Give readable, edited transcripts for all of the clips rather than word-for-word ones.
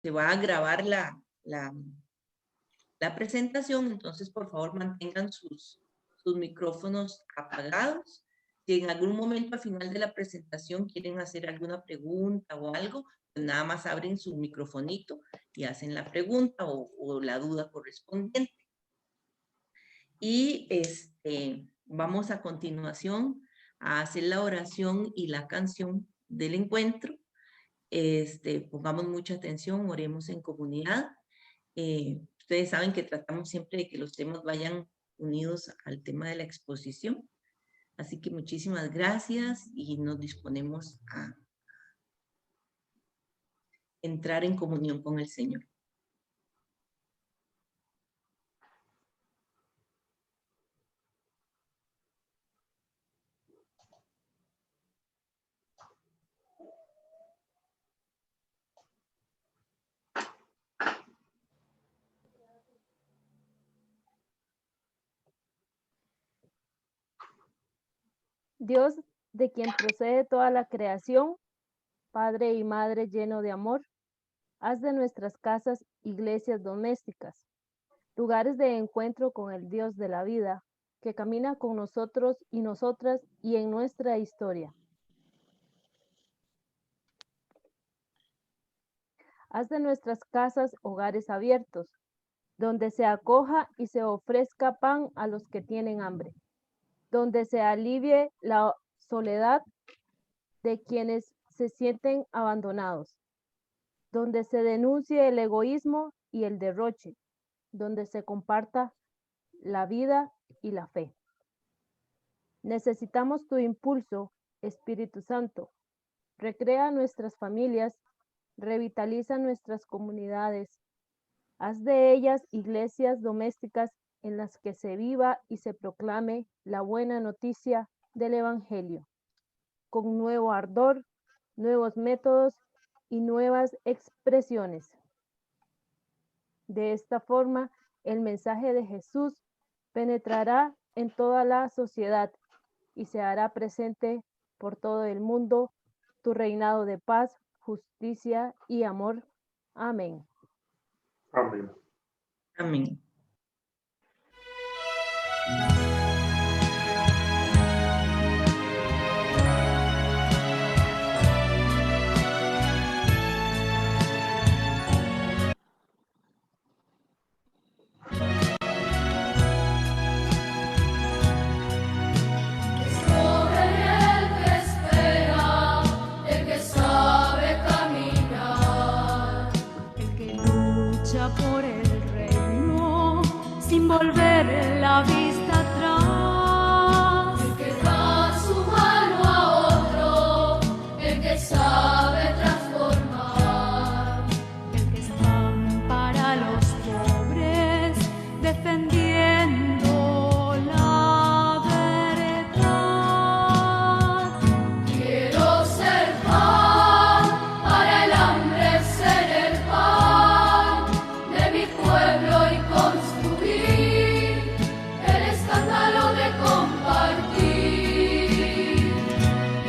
se va a grabar la presentación, entonces por favor mantengan sus micrófonos apagados. Si en algún momento al final de la presentación quieren hacer alguna pregunta o algo, pues nada más abren su microfonito y hacen la pregunta o la duda correspondiente. Y vamos a continuación a hacer la oración y la canción del encuentro. Pongamos mucha atención, oremos en comunidad. Ustedes saben que tratamos siempre de que los temas vayan unidos al tema de la exposición. Así que muchísimas gracias y nos disponemos a entrar en comunión con el Señor. Dios, de quien procede toda la creación, Padre y Madre lleno de amor, haz de nuestras casas iglesias domésticas, lugares de encuentro con el Dios de la vida, que camina con nosotros y nosotras y en nuestra historia. Haz de nuestras casas hogares abiertos, donde se acoja y se ofrezca pan a los que tienen hambre, donde se alivie la soledad de quienes se sienten abandonados, donde se denuncie el egoísmo y el derroche, donde se comparta la vida y la fe. Necesitamos tu impulso, Espíritu Santo. Recrea nuestras familias, revitaliza nuestras comunidades. Haz de ellas iglesias domésticas en las que se viva y se proclame la buena noticia del Evangelio, con nuevo ardor, nuevos métodos y nuevas expresiones. De esta forma, el mensaje de Jesús penetrará en toda la sociedad y se hará presente por todo el mundo tu reinado de paz, justicia y amor. Amén. Amén. Amén. Por el reino sin volver la vista atrás, el que da su mano a otro, el que sabe transformar, el que está para los pobres defendiendo la verdad. Quiero ser pan para el hambre, ser el pan de mi pueblo y construir el escándalo de compartir.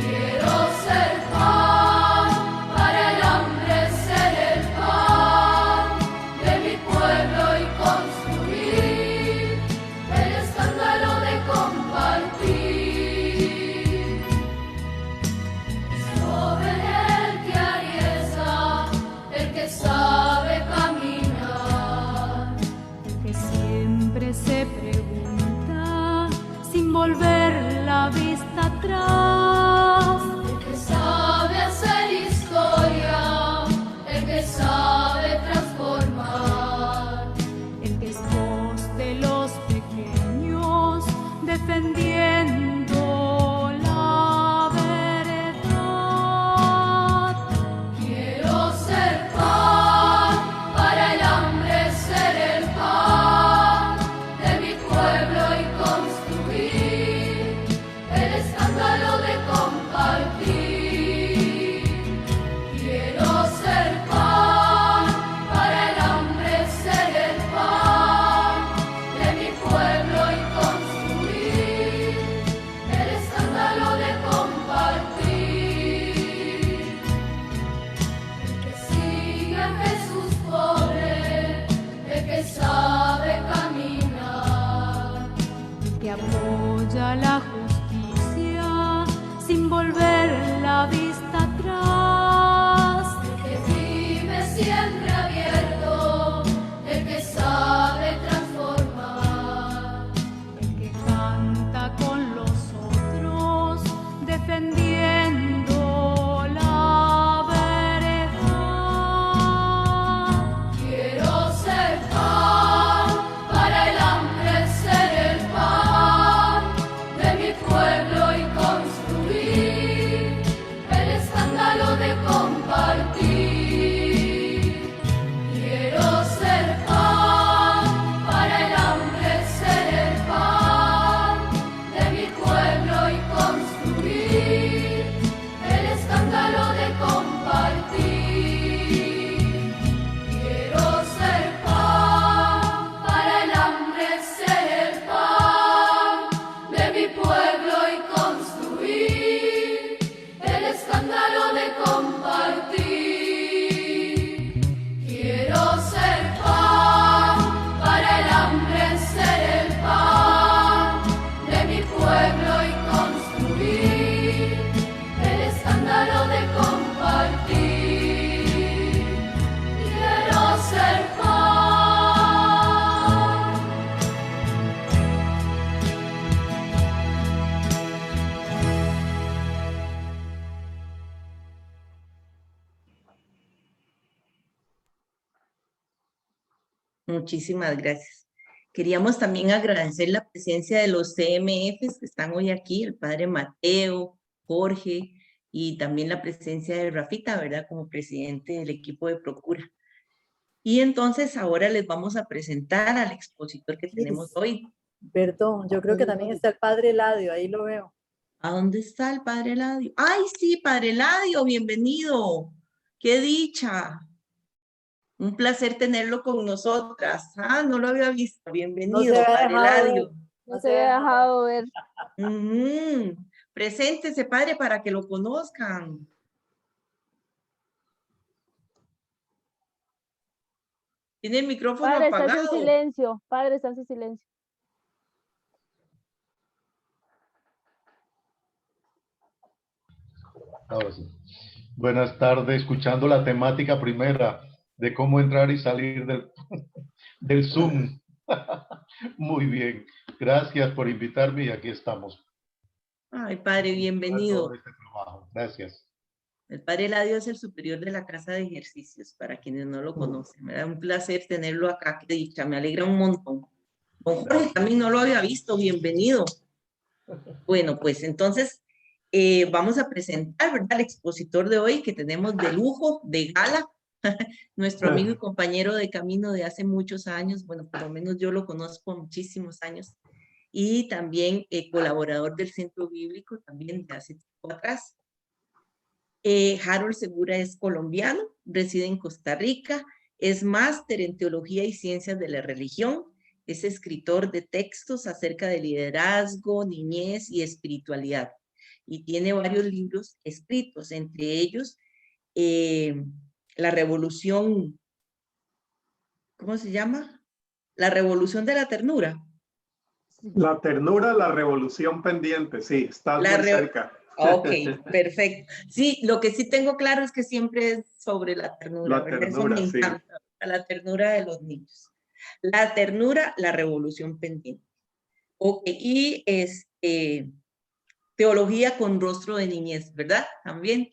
Quiero ser pan para el hambre, ser el pan de mi pueblo y construir el escándalo de compartir. Es joven el que arriesga, el que sabe caminar, el que siempre se pregunta sin volver la vista atrás, el que sabe hacer historia, el que sabe transformar, el que es voz de los pequeños defendiendo la verdad. Quiero ser pan para el hambre, ser el pan de mi pueblo y construir el escándalo de compartir. Quiero ser pan para el hambre, ser el pan de mi pueblo y construir siempre abierto, el que sabe transformar. El que canta con los otros, defendiendo la verdad. Quiero ser pan, para el hambre ser el pan de mi pueblo y construir el escándalo de compartir. Quiero ser pan, para el hambre ser el pan de mi pueblo y construir el escándalo de compartir. Quiero ser pan, para el hambre ser el pan de mi pueblo y construir el escándalo de compartir. Quiero ser pan, para el hambre ser el pan de mi pueblo y construir el escándalo de compartir. Quiero ser pan. Muchísimas gracias. Queríamos también agradecer la presencia de los CMFs que están hoy aquí, el padre Mateo, Jorge, y también la presencia de Rafita, ¿verdad? Como presidente del equipo de Procura. Y entonces ahora les vamos a presentar al expositor que tenemos hoy. Perdón, yo creo que también está el padre Eladio, ahí lo veo. ¿A dónde está el padre Eladio? ¡Ay, sí, padre Eladio! ¡Bienvenido! ¡Qué dicha! Un placer tenerlo con nosotras. Ah, no lo había visto. Bienvenido, había padre dejado Eladio. No se había dejado ver. Ujú. Preséntese, padre, para que lo conozcan. Tiene el micrófono Padre, estás en apagado. silencio. Padre, estás en silencio. Ahora sí. Buenas tardes, escuchando la temática primera de cómo entrar y salir del Zoom. Muy bien, gracias por invitarme y aquí estamos. Ay, padre, bienvenido. Todo este trabajo. Gracias. El padre Eladio es el superior de la casa de ejercicios, para quienes no lo conocen. Me da un placer tenerlo acá, qué dicha, me alegra un montón. Don Jorge también no lo había visto, bienvenido. Bueno, pues entonces vamos a presentar, ¿verdad?, al expositor de hoy que tenemos de lujo, de gala, nuestro amigo y compañero de camino de hace muchos años, bueno, por lo menos yo lo conozco muchísimos años, y también colaborador del Centro Bíblico también de hace tiempo atrás. Harold Segura es colombiano, reside en Costa Rica, es máster en Teología y Ciencias de la Religión, es escritor de textos acerca de liderazgo, niñez y espiritualidad, y tiene varios libros escritos, entre ellos La Revolución, ¿cómo se llama? La Revolución de la Ternura. La ternura, la revolución pendiente, sí, estás muy cerca. Ok, perfecto. Sí, lo que sí tengo claro es que siempre es sobre la ternura, La ¿verdad? ternura, Eso me sí. encanta, la ternura de los niños. La ternura, la revolución pendiente. Ok, y teología con rostro de niñez, ¿verdad? También.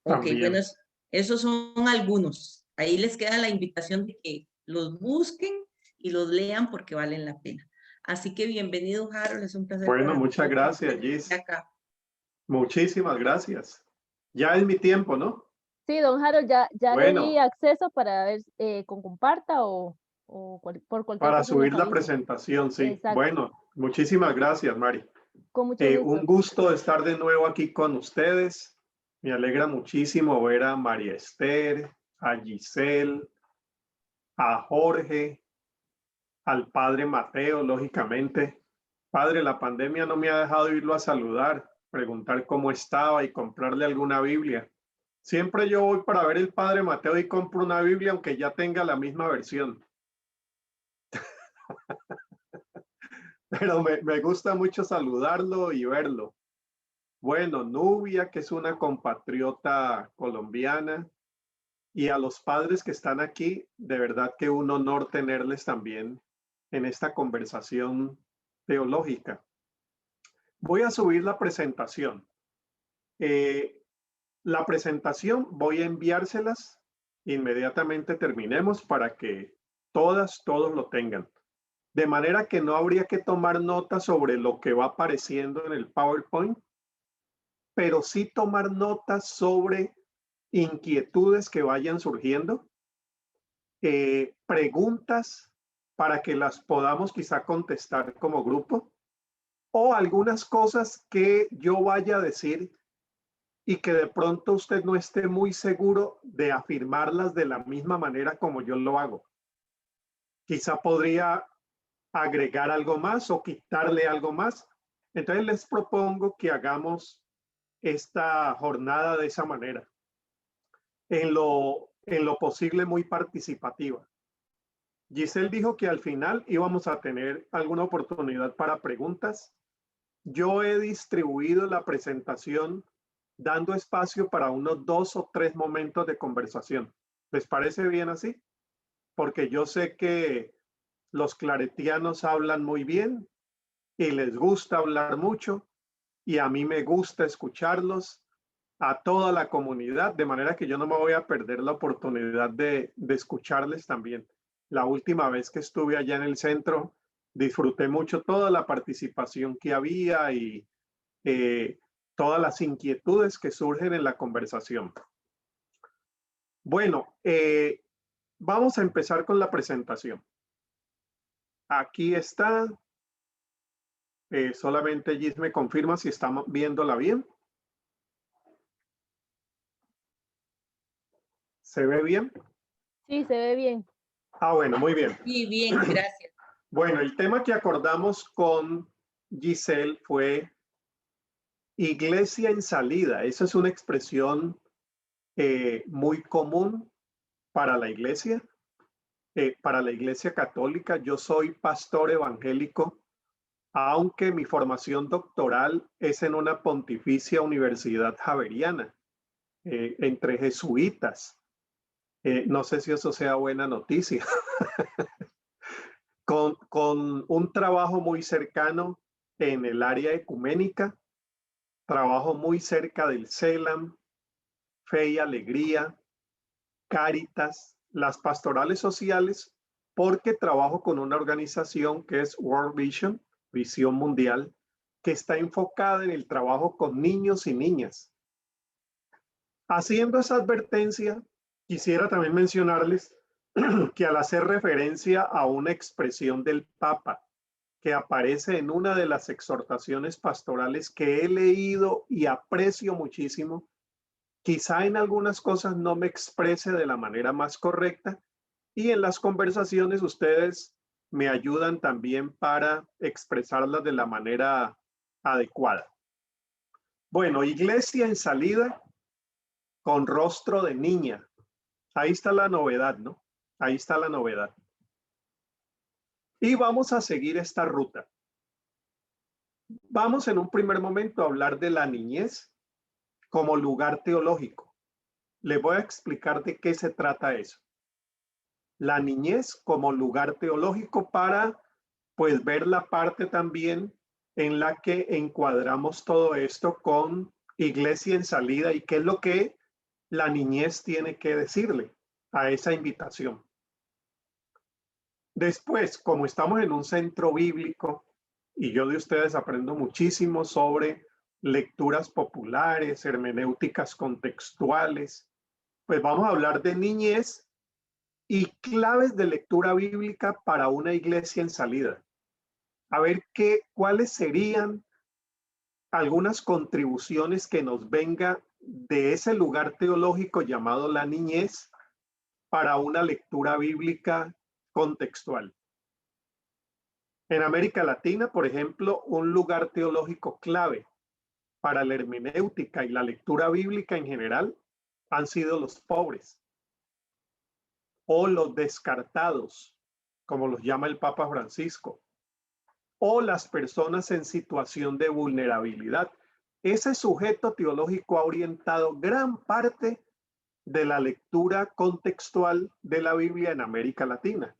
Ok, También. bueno, esos son algunos. Ahí les queda la invitación de que los busquen y los lean porque valen la pena. Así que bienvenido, Harold, es un placer. Bueno, muchas gracias, Gis. Acá. Muchísimas gracias. Ya es mi tiempo, ¿no? Sí, don Harold, ya Bueno. le di acceso para ver con comparta o por cualquier Para cosa nos subir la avisa. presentación, sí. Exacto. Bueno, muchísimas gracias, Mari. Con mucho gusto. Un gusto estar de nuevo aquí con ustedes. Me alegra muchísimo ver a María Esther, a Giselle, a Jorge, al padre Mateo, lógicamente. Padre, la pandemia no me ha dejado irlo a saludar, preguntar cómo estaba y comprarle alguna Biblia. Siempre yo voy para ver el padre Mateo y compro una Biblia, aunque ya tenga la misma versión. Pero me gusta mucho saludarlo y verlo. Bueno, Nubia, que es una compatriota colombiana. Y a los padres que están aquí, de verdad que un honor tenerles también en esta conversación teológica. Voy a subir la presentación. La presentación voy a enviárselas inmediatamente terminemos para que todos lo tengan. De manera que no habría que tomar nota sobre lo que va apareciendo en el PowerPoint, pero sí tomar notas sobre inquietudes que vayan surgiendo, preguntas para que las podamos quizá contestar como grupo, o algunas cosas que yo vaya a decir y que de pronto usted no esté muy seguro de afirmarlas de la misma manera como yo lo hago. Quizá podría agregar algo más o quitarle algo más. Entonces les propongo que hagamos esta jornada de esa manera, en lo posible muy participativa. Giselle dijo que al final íbamos a tener alguna oportunidad para preguntas. Yo he distribuido la presentación dando espacio para unos 2 o 3 momentos de conversación. ¿Les parece bien así? Porque yo sé que los claretianos hablan muy bien y les gusta hablar mucho y a mí me gusta escucharlos, a toda la comunidad, de manera que yo no me voy a perder la oportunidad de escucharles también. La última vez que estuve allá en el centro, disfruté mucho toda la participación que había y todas las inquietudes que surgen en la conversación. Bueno, vamos a empezar con la presentación. Aquí está. Solamente Gis me confirma si estamos viéndola bien. ¿Se ve bien? Sí, se ve bien. Ah, bueno, muy bien. Sí, bien, gracias. Bueno, el tema que acordamos con Giselle fue iglesia en salida. Esa es una expresión muy común para la iglesia católica. Yo soy pastor evangélico, aunque mi formación doctoral es en una pontificia universidad javeriana, entre jesuitas. No sé si eso sea buena noticia. con un trabajo muy cercano en el área ecuménica, trabajo muy cerca del CELAM, Fe y Alegría, Cáritas, las pastorales sociales, porque trabajo con una organización que es World Vision, Visión Mundial, que está enfocada en el trabajo con niños y niñas. Haciendo esa advertencia, quisiera también mencionarles que al hacer referencia a una expresión del Papa que aparece en una de las exhortaciones pastorales que he leído y aprecio muchísimo, quizá en algunas cosas no me exprese de la manera más correcta y en las conversaciones ustedes me ayudan también para expresarlas de la manera adecuada. Bueno, iglesia en salida con rostro de niña. Ahí está la novedad, ¿no? Ahí está la novedad. Y vamos a seguir esta ruta. Vamos en un primer momento a hablar de la niñez como lugar teológico. Les voy a explicar de qué se trata eso. La niñez como lugar teológico para, pues, ver la parte también en la que encuadramos todo esto con iglesia en salida y qué es lo que la niñez tiene que decirle a esa invitación. Después, como estamos en un centro bíblico y yo de ustedes aprendo muchísimo sobre lecturas populares, hermenéuticas contextuales, pues vamos a hablar de niñez y claves de lectura bíblica para una iglesia en salida. A ver cuáles serían algunas contribuciones que nos venga de ese lugar teológico llamado la niñez para una lectura bíblica contextual. En América Latina, por ejemplo, un lugar teológico clave para la hermenéutica y la lectura bíblica en general han sido los pobres o los descartados, como los llama el Papa Francisco, o las personas en situación de vulnerabilidad. Ese sujeto teológico ha orientado gran parte de la lectura contextual de la Biblia en América Latina.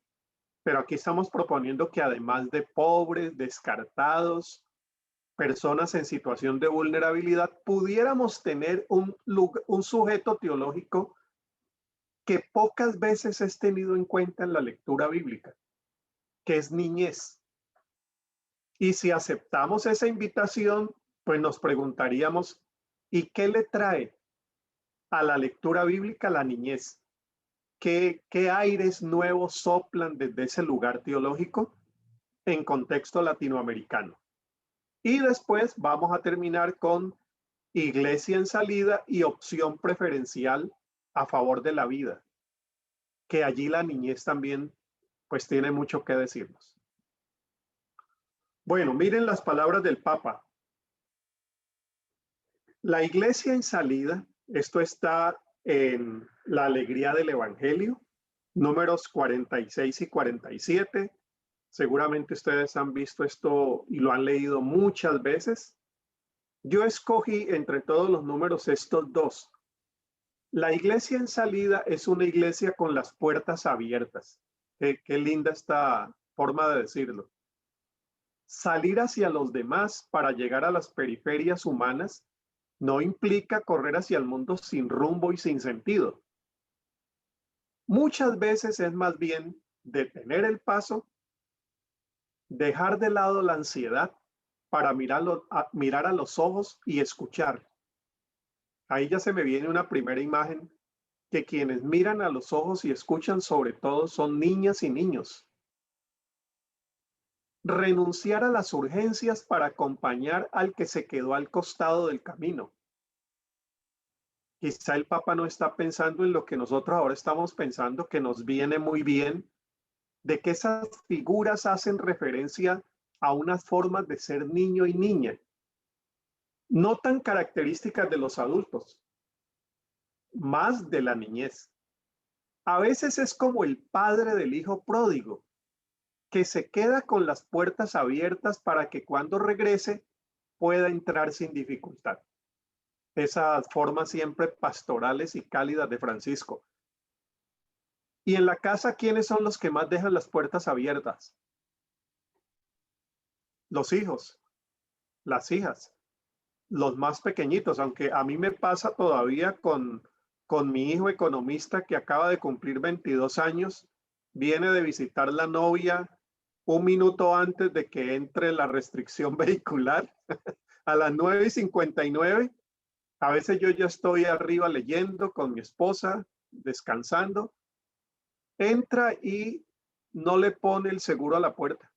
Pero aquí estamos proponiendo que además de pobres, descartados, personas en situación de vulnerabilidad, pudiéramos tener un sujeto teológico que pocas veces es tenido en cuenta en la lectura bíblica, que es niñez. Y si aceptamos esa invitación, pues nos preguntaríamos, ¿y qué le trae a la lectura bíblica la niñez? ¿Qué aires nuevos soplan desde ese lugar teológico en contexto latinoamericano? Y después vamos a terminar con iglesia en salida y opción preferencial a favor de la vida, que allí la niñez también pues tiene mucho que decirnos. Bueno, miren las palabras del Papa. La iglesia en salida, esto está en La Alegría del Evangelio, números 46 y 47. Seguramente ustedes han visto esto y lo han leído muchas veces. Yo escogí entre todos los números estos dos. La iglesia en salida es una iglesia con las puertas abiertas. Qué linda esta forma de decirlo. Salir hacia los demás para llegar a las periferias humanas no implica correr hacia el mundo sin rumbo y sin sentido. Muchas veces es más bien detener el paso, dejar de lado la ansiedad para mirar a los ojos y escuchar. Ahí ya se me viene una primera imagen, que quienes miran a los ojos y escuchan sobre todo son niñas y niños. Renunciar a las urgencias para acompañar al que se quedó al costado del camino. Quizá el Papa no está pensando en lo que nosotros ahora estamos pensando, que nos viene muy bien, de que esas figuras hacen referencia a unas formas de ser niño y niña, no tan características de los adultos, más de la niñez. A veces es como el padre del hijo pródigo, que se queda con las puertas abiertas para que cuando regrese pueda entrar sin dificultad. Esas formas siempre pastorales y cálidas de Francisco. Y en la casa, ¿quiénes son los que más dejan las puertas abiertas? Los hijos, las hijas, los más pequeñitos, aunque a mí me pasa todavía con mi hijo economista que acaba de cumplir 22 años, viene de visitar la novia un minuto antes de que entre la restricción vehicular, a las 9:59. A veces yo ya estoy arriba leyendo con mi esposa, descansando. Entra y no le pone el seguro a la puerta.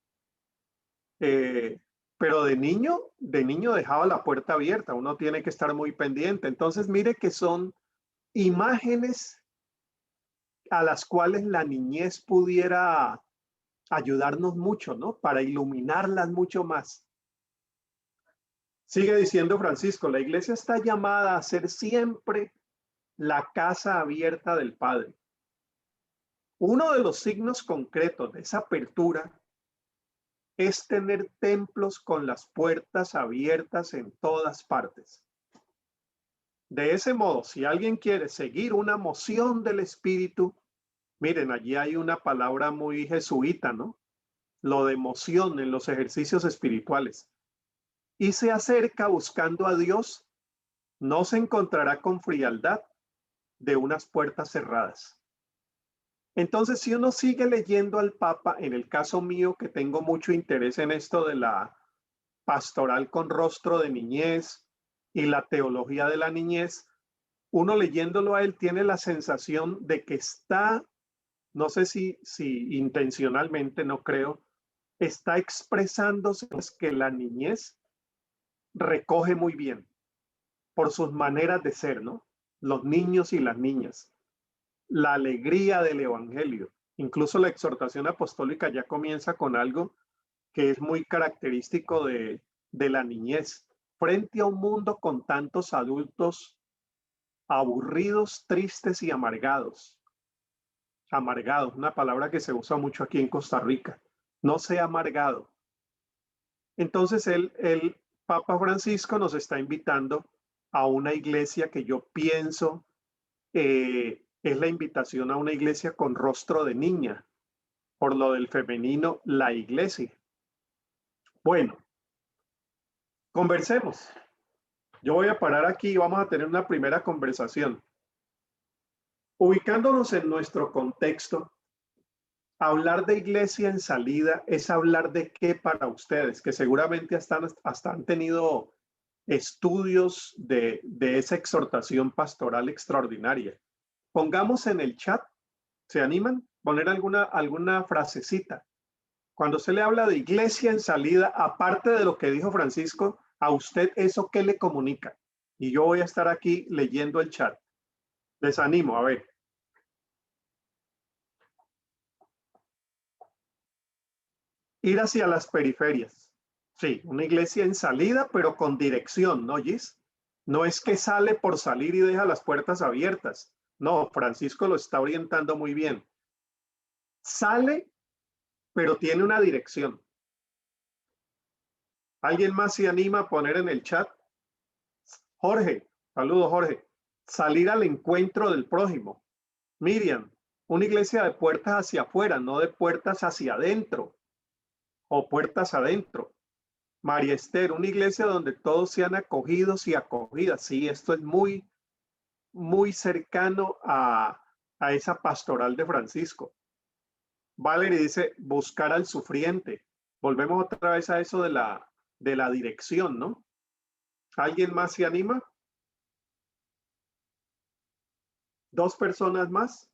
Pero de niño dejaba la puerta abierta. Uno tiene que estar muy pendiente. Entonces, mire que son imágenes a las cuales la niñez pudiera ayudarnos mucho, ¿no? Para iluminarlas mucho más. Sigue diciendo Francisco, la iglesia está llamada a ser siempre la casa abierta del Padre. Uno de los signos concretos de esa apertura es tener templos con las puertas abiertas en todas partes. De ese modo, si alguien quiere seguir una moción del Espíritu, miren, allí hay una palabra muy jesuita, ¿no? Lo de moción en los ejercicios espirituales. Y se acerca buscando a Dios, no se encontrará con frialdad de unas puertas cerradas. Entonces, si uno sigue leyendo al Papa, en el caso mío, que tengo mucho interés en esto de la pastoral con rostro de niñez y la teología de la niñez, uno leyéndolo a él tiene la sensación de que está, no sé si intencionalmente, no creo, está expresándose que la niñez recoge muy bien por sus maneras de ser, ¿no? Los niños y las niñas. La alegría del evangelio. Incluso la exhortación apostólica ya comienza con algo que es muy característico de la niñez. Frente a un mundo con tantos adultos aburridos, tristes y amargados. Amargados, una palabra que se usa mucho aquí en Costa Rica. No sea amargado. Entonces el Papa Francisco nos está invitando a una iglesia que yo pienso es la invitación a una iglesia con rostro de niña, por lo del femenino, la iglesia. Bueno, conversemos. Yo voy a parar aquí y vamos a tener una primera conversación. Ubicándonos en nuestro contexto, hablar de iglesia en salida es hablar de qué para ustedes, que seguramente hasta han tenido estudios de esa exhortación pastoral extraordinaria. Pongamos en el chat, ¿se animan? Poner alguna frasecita. Cuando se le habla de iglesia en salida, aparte de lo que dijo Francisco, a usted eso qué le comunica. Y yo voy a estar aquí leyendo el chat. Les animo, a ver. Ir hacia las periferias. Sí, una iglesia en salida, pero con dirección, ¿no, Gis? No es que sale por salir y deja las puertas abiertas. No, Francisco lo está orientando muy bien. Sale, pero tiene una dirección. ¿Alguien más se anima a poner en el chat? Jorge, saludos Jorge. Salir al encuentro del prójimo. Miriam, una iglesia de puertas hacia afuera, no de puertas hacia adentro o puertas adentro. María Esther, una iglesia donde todos sean acogidos y acogidas. Sí, esto es muy cercano a esa pastoral de Francisco. Valerie dice, buscar al sufriente. Volvemos otra vez a eso de la dirección, ¿no? ¿Alguien más se anima? ¿Dos personas más?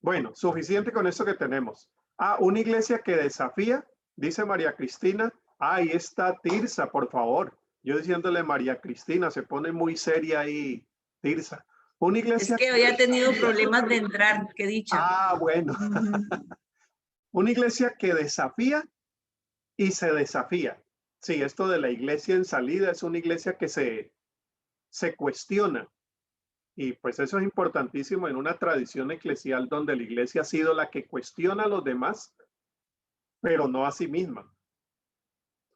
Bueno, suficiente con eso que tenemos. Una iglesia que desafía, dice María Cristina. Ahí está Tirsa, por favor. Yo diciéndole María Cristina, se pone muy seria ahí, Tirsa. Una iglesia es que hoy ha tenido problemas de entrar, qué dicha. Bueno. Una iglesia que desafía y se desafía. Sí, esto de la iglesia en salida es una iglesia que se cuestiona. Y pues eso es importantísimo en una tradición eclesial donde la iglesia ha sido la que cuestiona a los demás, pero no a sí misma.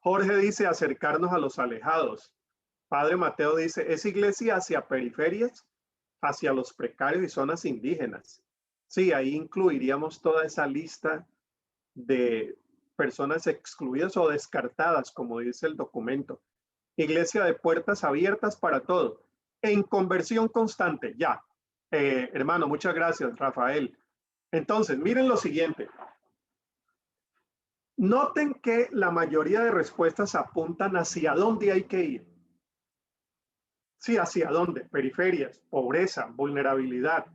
Jorge dice acercarnos a los alejados. Padre Mateo dice, es iglesia hacia periferias, hacia los precarios y zonas indígenas. Sí, ahí incluiríamos toda esa lista de personas excluidas o descartadas, como dice el documento. Iglesia de puertas abiertas para todo. En conversión constante, ya. Hermano, muchas gracias, Rafael. Entonces, miren lo siguiente. Noten que la mayoría de respuestas apuntan hacia dónde hay que ir. Sí, hacia dónde. Periferias, pobreza, vulnerabilidad.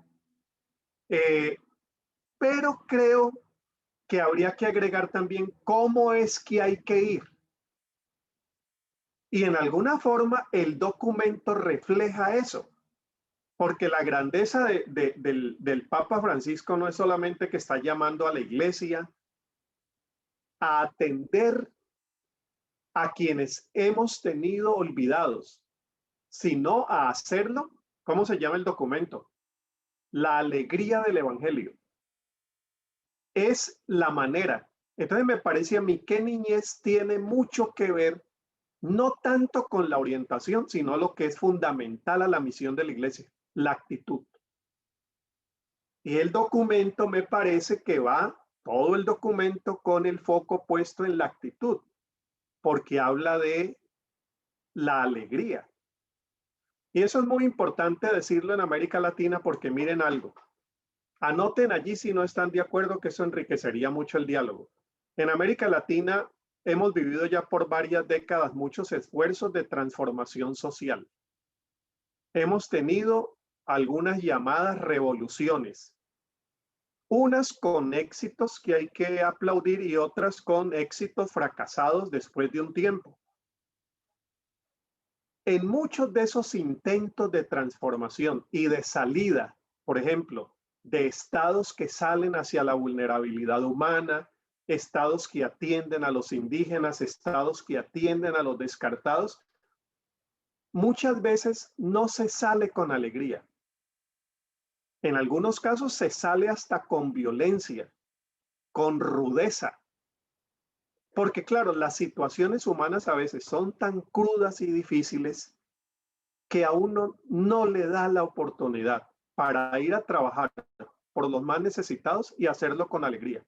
Pero creo que habría que agregar también cómo es que hay que ir. Y en alguna forma el documento refleja eso, porque la grandeza del Papa Francisco no es solamente que está llamando a la iglesia a atender a quienes hemos tenido olvidados, sino a hacerlo, ¿cómo se llama el documento? La alegría del evangelio. Es la manera. Entonces me parece a mí que niñez tiene mucho que ver no tanto con la orientación, sino lo que es fundamental a la misión de la iglesia, la actitud. Y el documento me parece que va, todo el documento con el foco puesto en la actitud, porque habla de la alegría. Y eso es muy importante decirlo en América Latina porque miren algo. Anoten allí si no están de acuerdo, que eso enriquecería mucho el diálogo. En América Latina hemos vivido ya por varias décadas muchos esfuerzos de transformación social. Hemos tenido algunas llamadas revoluciones, unas con éxitos que hay que aplaudir y otras con éxitos fracasados después de un tiempo. En muchos de esos intentos de transformación y de salida, por ejemplo, de estados que salen hacia la vulnerabilidad humana, estados que atienden a los indígenas, estados que atienden a los descartados, muchas veces no se sale con alegría. En algunos casos se sale hasta con violencia, con rudeza. Porque claro, las situaciones humanas a veces son tan crudas y difíciles que a uno no le da la oportunidad para ir a trabajar por los más necesitados y hacerlo con alegría.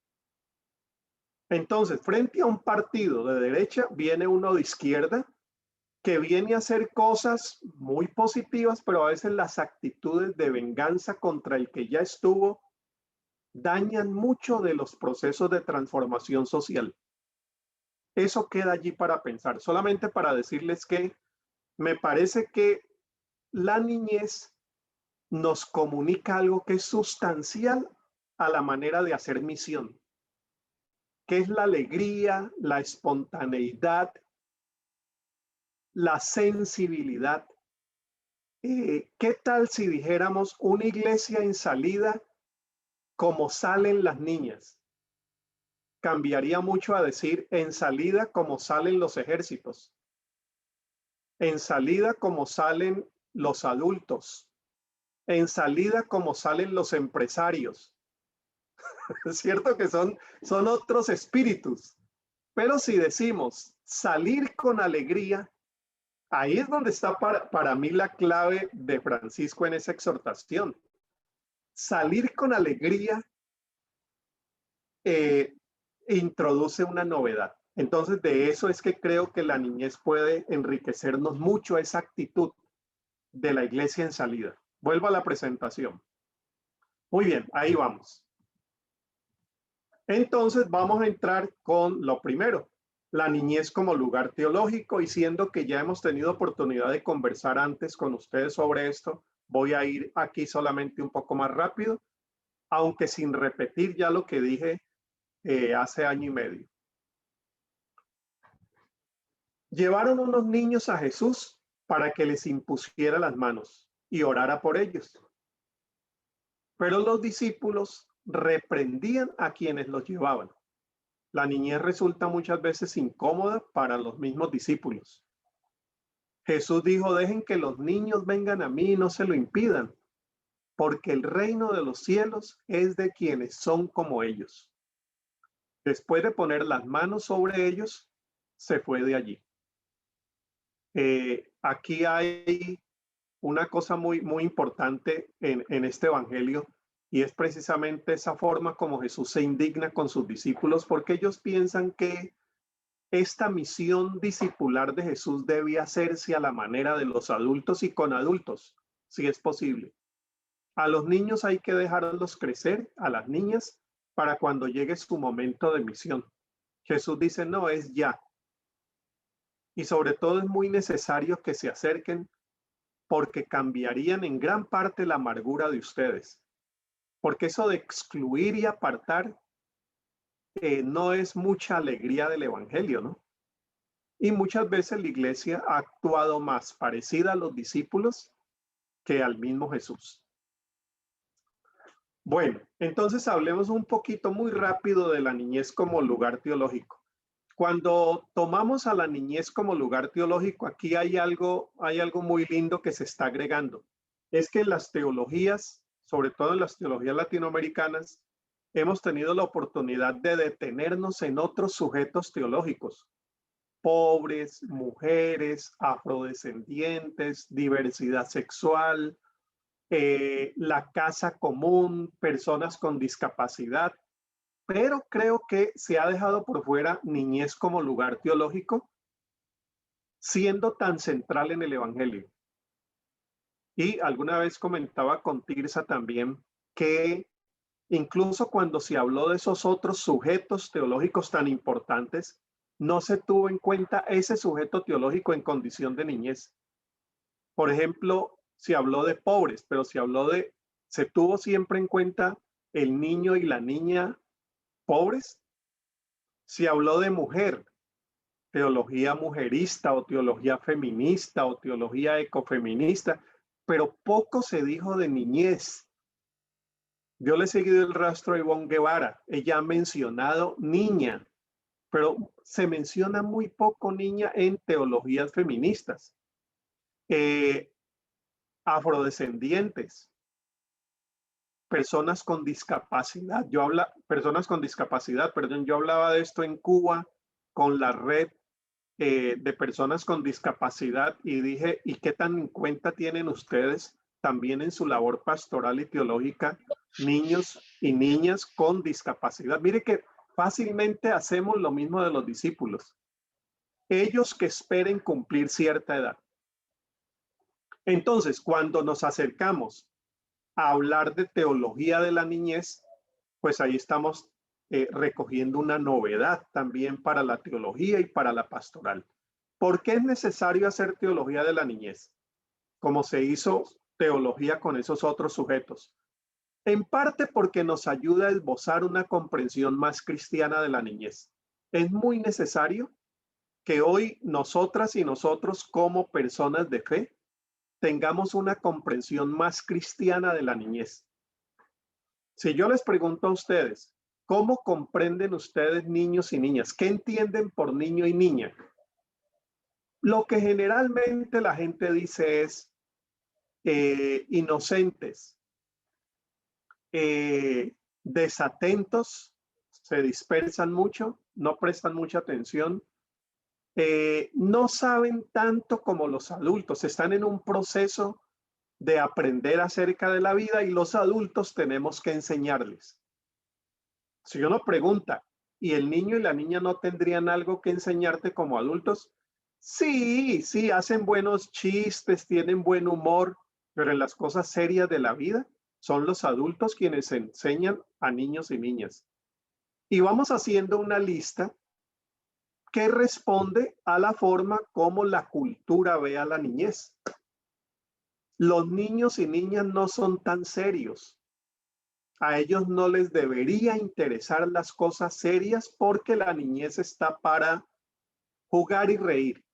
Entonces, frente a un partido de derecha, viene uno de izquierda que viene a hacer cosas muy positivas, pero a veces las actitudes de venganza contra el que ya estuvo dañan mucho de los procesos de transformación social. Eso queda allí para pensar, solamente para decirles que me parece que la niñez nos comunica algo que es sustancial a la manera de hacer misión, que es la alegría, la espontaneidad, la sensibilidad. ¿Qué tal si dijéramos una iglesia en salida como salen las niñas? Cambiaría mucho a decir en salida como salen los ejércitos, en salida como salen los adultos, en salida como salen los empresarios. Es cierto que son otros espíritus, pero si decimos salir con alegría, ahí es donde está para mí la clave de Francisco en esa exhortación. Salir con alegría introduce una novedad. Entonces, de eso es que creo que la niñez puede enriquecernos mucho esa actitud de la iglesia en salida. Vuelvo a la presentación. Muy bien, ahí vamos. Entonces, vamos a entrar con lo primero, la niñez como lugar teológico, y siendo que ya hemos tenido oportunidad de conversar antes con ustedes sobre esto, voy a ir aquí solamente un poco más rápido, aunque sin repetir ya lo que dije hace año y medio. Llevaron unos niños a Jesús para que les impusiera las manos y orara por ellos. Pero los discípulos reprendían a quienes los llevaban. La niñez resulta muchas veces incómoda para los mismos discípulos. Jesús dijo: dejen que los niños vengan a mí y no se lo impidan, porque el reino de los cielos es de quienes son como ellos. Después de poner las manos sobre ellos, se fue de allí. Aquí hay una cosa muy importante en este evangelio, y es precisamente esa forma como Jesús se indigna con sus discípulos, porque ellos piensan que esta misión discipular de Jesús debe hacerse a la manera de los adultos y con adultos, si es posible. A los niños hay que dejarlos crecer, a las niñas, para cuando llegue su momento de misión. Jesús dice: no, es ya. Y sobre todo es muy necesario que se acerquen, porque cambiarían en gran parte la amargura de ustedes. Porque eso de excluir y apartar no es mucha alegría del evangelio, ¿no? Y muchas veces la iglesia ha actuado más parecida a los discípulos que al mismo Jesús. Bueno, entonces hablemos un poquito muy rápido de la niñez como lugar teológico. Cuando tomamos a la niñez como lugar teológico, aquí hay algo muy lindo que se está agregando. Es que en las teologías, sobre todo en las teologías latinoamericanas, hemos tenido la oportunidad de detenernos en otros sujetos teológicos: pobres, mujeres, afrodescendientes, diversidad sexual, la casa común, personas con discapacidad. Pero creo que se ha dejado por fuera niñez como lugar teológico, siendo tan central en el evangelio. Y alguna vez comentaba con Tirsa también que incluso cuando se habló de esos otros sujetos teológicos tan importantes, no se tuvo en cuenta ese sujeto teológico en condición de niñez. Por ejemplo, se habló de pobres, pero se tuvo siempre en cuenta el niño y la niña pobres. Se habló de mujer, teología mujerista o teología feminista o teología ecofeminista, pero poco se dijo de niñez. Yo le he seguido el rastro a Ivonne Guevara. Ella ha mencionado niña, pero se menciona muy poco niña en teologías feministas. Afrodescendientes, personas con discapacidad. Yo hablaba de esto en Cuba con la red de personas con discapacidad y dije, ¿y qué tan en cuenta tienen ustedes también en su labor pastoral y teológica niños y niñas con discapacidad? Mire que fácilmente hacemos lo mismo de los discípulos. Ellos que esperen cumplir cierta edad. Entonces, cuando nos acercamos a hablar de teología de la niñez, pues ahí estamos recogiendo una novedad también para la teología y para la pastoral. ¿Por qué es necesario hacer teología de la niñez? Como se hizo teología con esos otros sujetos. En parte porque nos ayuda a esbozar una comprensión más cristiana de la niñez. Es muy necesario que hoy nosotras y nosotros como personas de fe tengamos una comprensión más cristiana de la niñez. Si yo les pregunto a ustedes, ¿cómo comprenden ustedes niños y niñas? ¿Qué entienden por niño y niña? Lo que generalmente la gente dice es inocentes, desatentos, se dispersan mucho, no prestan mucha atención, no saben tanto como los adultos, están en un proceso de aprender acerca de la vida y los adultos tenemos que enseñarles. Si uno pregunta, ¿y el niño y la niña no tendrían algo que enseñarte como adultos? Sí, hacen buenos chistes, tienen buen humor, pero en las cosas serias de la vida son los adultos quienes enseñan a niños y niñas. Y vamos haciendo una lista que responde a la forma como la cultura ve a la niñez. Los niños y niñas no son tan serios. A ellos no les debería interesar las cosas serias porque la niñez está para jugar y reír,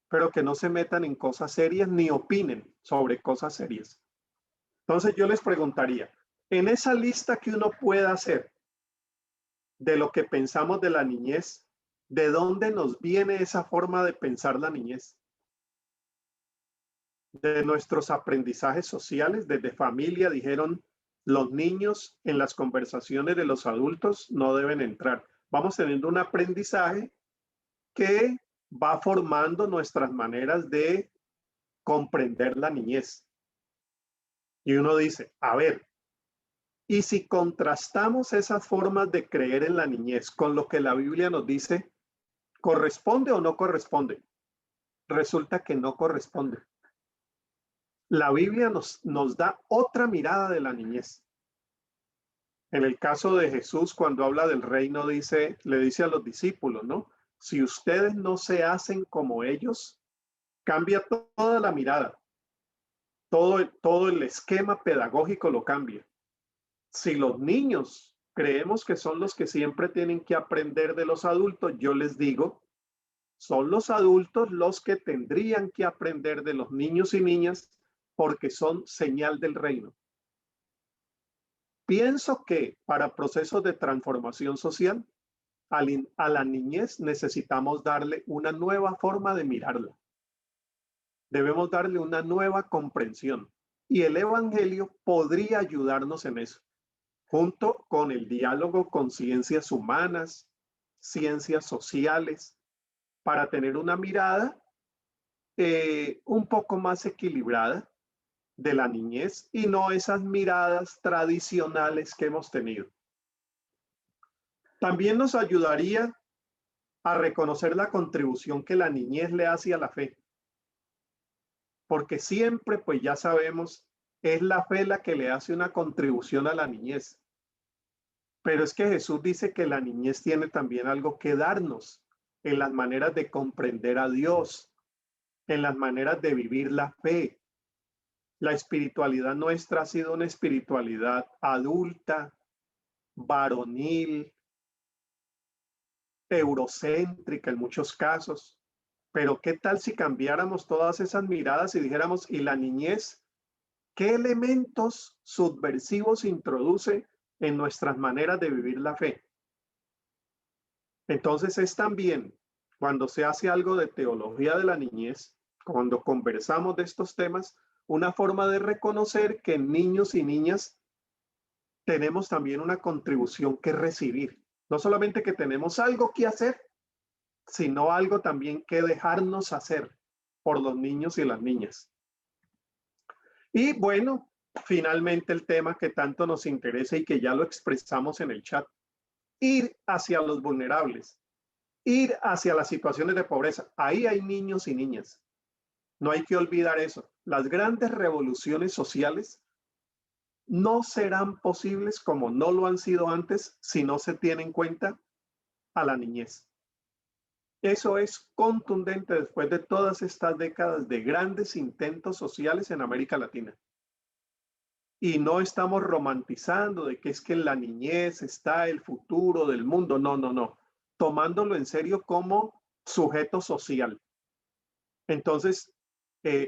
pero que no se metan en cosas serias ni opinen sobre cosas serias. Entonces yo les preguntaría, en esa lista que uno pueda hacer de lo que pensamos de la niñez, ¿de dónde nos viene esa forma de pensar la niñez? De nuestros aprendizajes sociales, desde familia, dijeron, los niños en las conversaciones de los adultos no deben entrar. Vamos teniendo un aprendizaje que va formando nuestras maneras de comprender la niñez. Y uno dice, a ver, y si contrastamos esas formas de creer en la niñez con lo que la Biblia nos dice, ¿corresponde o no corresponde? Resulta que no corresponde. La Biblia nos da otra mirada de la niñez. En el caso de Jesús, cuando habla del reino, le dice a los discípulos, ¿no? Si ustedes no se hacen como ellos, cambia toda la mirada. Todo el esquema pedagógico lo cambia. Si los niños creemos que son los que siempre tienen que aprender de los adultos, yo les digo, son los adultos los que tendrían que aprender de los niños y niñas porque son señal del reino. Pienso que para procesos de transformación social, a la niñez necesitamos darle una nueva forma de mirarla. Debemos darle una nueva comprensión. Y el Evangelio podría ayudarnos en eso, junto con el diálogo con ciencias humanas, ciencias sociales, para tener una mirada un poco más equilibrada de la niñez y no esas miradas tradicionales que hemos tenido. También nos ayudaría a reconocer la contribución que la niñez le hace a la fe. Porque siempre, pues ya sabemos, es la fe la que le hace una contribución a la niñez. Pero es que Jesús dice que la niñez tiene también algo que darnos en las maneras de comprender a Dios, en las maneras de vivir la fe. La espiritualidad nuestra ha sido una espiritualidad adulta, varonil, eurocéntrica en muchos casos. Pero ¿qué tal si cambiáramos todas esas miradas y dijéramos, ¿y la niñez qué elementos subversivos introduce en nuestras maneras de vivir la fe? Entonces es también cuando se hace algo de teología de la niñez, cuando conversamos de estos temas, una forma de reconocer que niños y niñas tenemos también una contribución que recibir. No solamente que tenemos algo que hacer, sino algo también que dejarnos hacer por los niños y las niñas. Y bueno, finalmente el tema que tanto nos interesa y que ya lo expresamos en el chat, ir hacia los vulnerables, ir hacia las situaciones de pobreza. Ahí hay niños y niñas. No hay que olvidar eso. Las grandes revoluciones sociales no serán posibles como no lo han sido antes si no se tiene en cuenta a la niñez. Eso es contundente después de todas estas décadas de grandes intentos sociales en América Latina. Y no estamos romantizando de que es que en la niñez está el futuro del mundo. No, no, no. Tomándolo en serio como sujeto social. Entonces,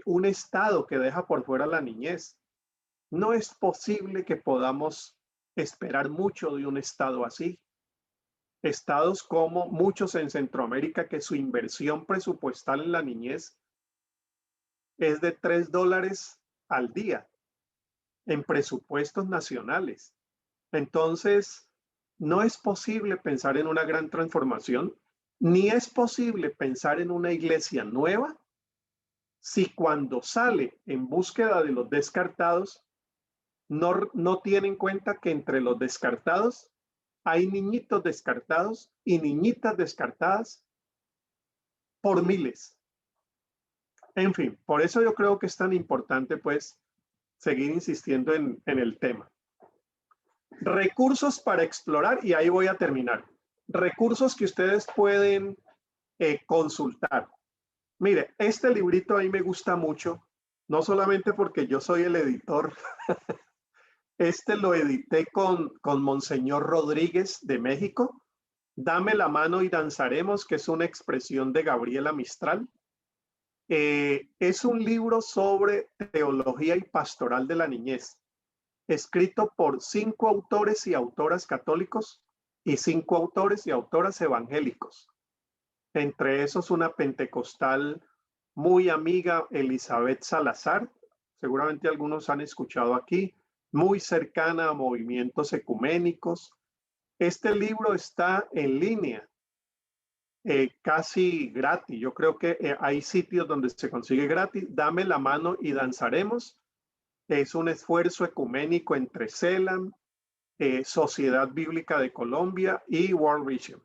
un Estado que deja por fuera la niñez, no es posible que podamos esperar mucho de un Estado así. Estados como muchos en Centroamérica, que su inversión presupuestal en la niñez es de $3 al día en presupuestos nacionales. Entonces, no es posible pensar en una gran transformación, ni es posible pensar en una iglesia nueva si cuando sale en búsqueda de los descartados, no tiene en cuenta que entre los descartados hay niñitos descartados y niñitas descartadas por miles. En fin, por eso yo creo que es tan importante pues seguir insistiendo en el tema. Recursos para explorar, y ahí voy a terminar. Recursos que ustedes pueden consultar. Mire, este librito a mí me gusta mucho, no solamente porque yo soy el editor. Este lo edité con Monseñor Rodríguez de México. Dame la mano y danzaremos, que es una expresión de Gabriela Mistral. Es un libro sobre teología y pastoral de la niñez, escrito por 5 autores y autoras católicos y 5 autores y autoras evangélicos. Entre esos una pentecostal muy amiga, Elizabeth Salazar, seguramente algunos han escuchado aquí, muy cercana a movimientos ecuménicos. Este libro está en línea, casi gratis. Yo creo que hay sitios donde se consigue gratis. Dame la mano y danzaremos. Es un esfuerzo ecuménico entre CELAM, Sociedad Bíblica de Colombia y World Vision.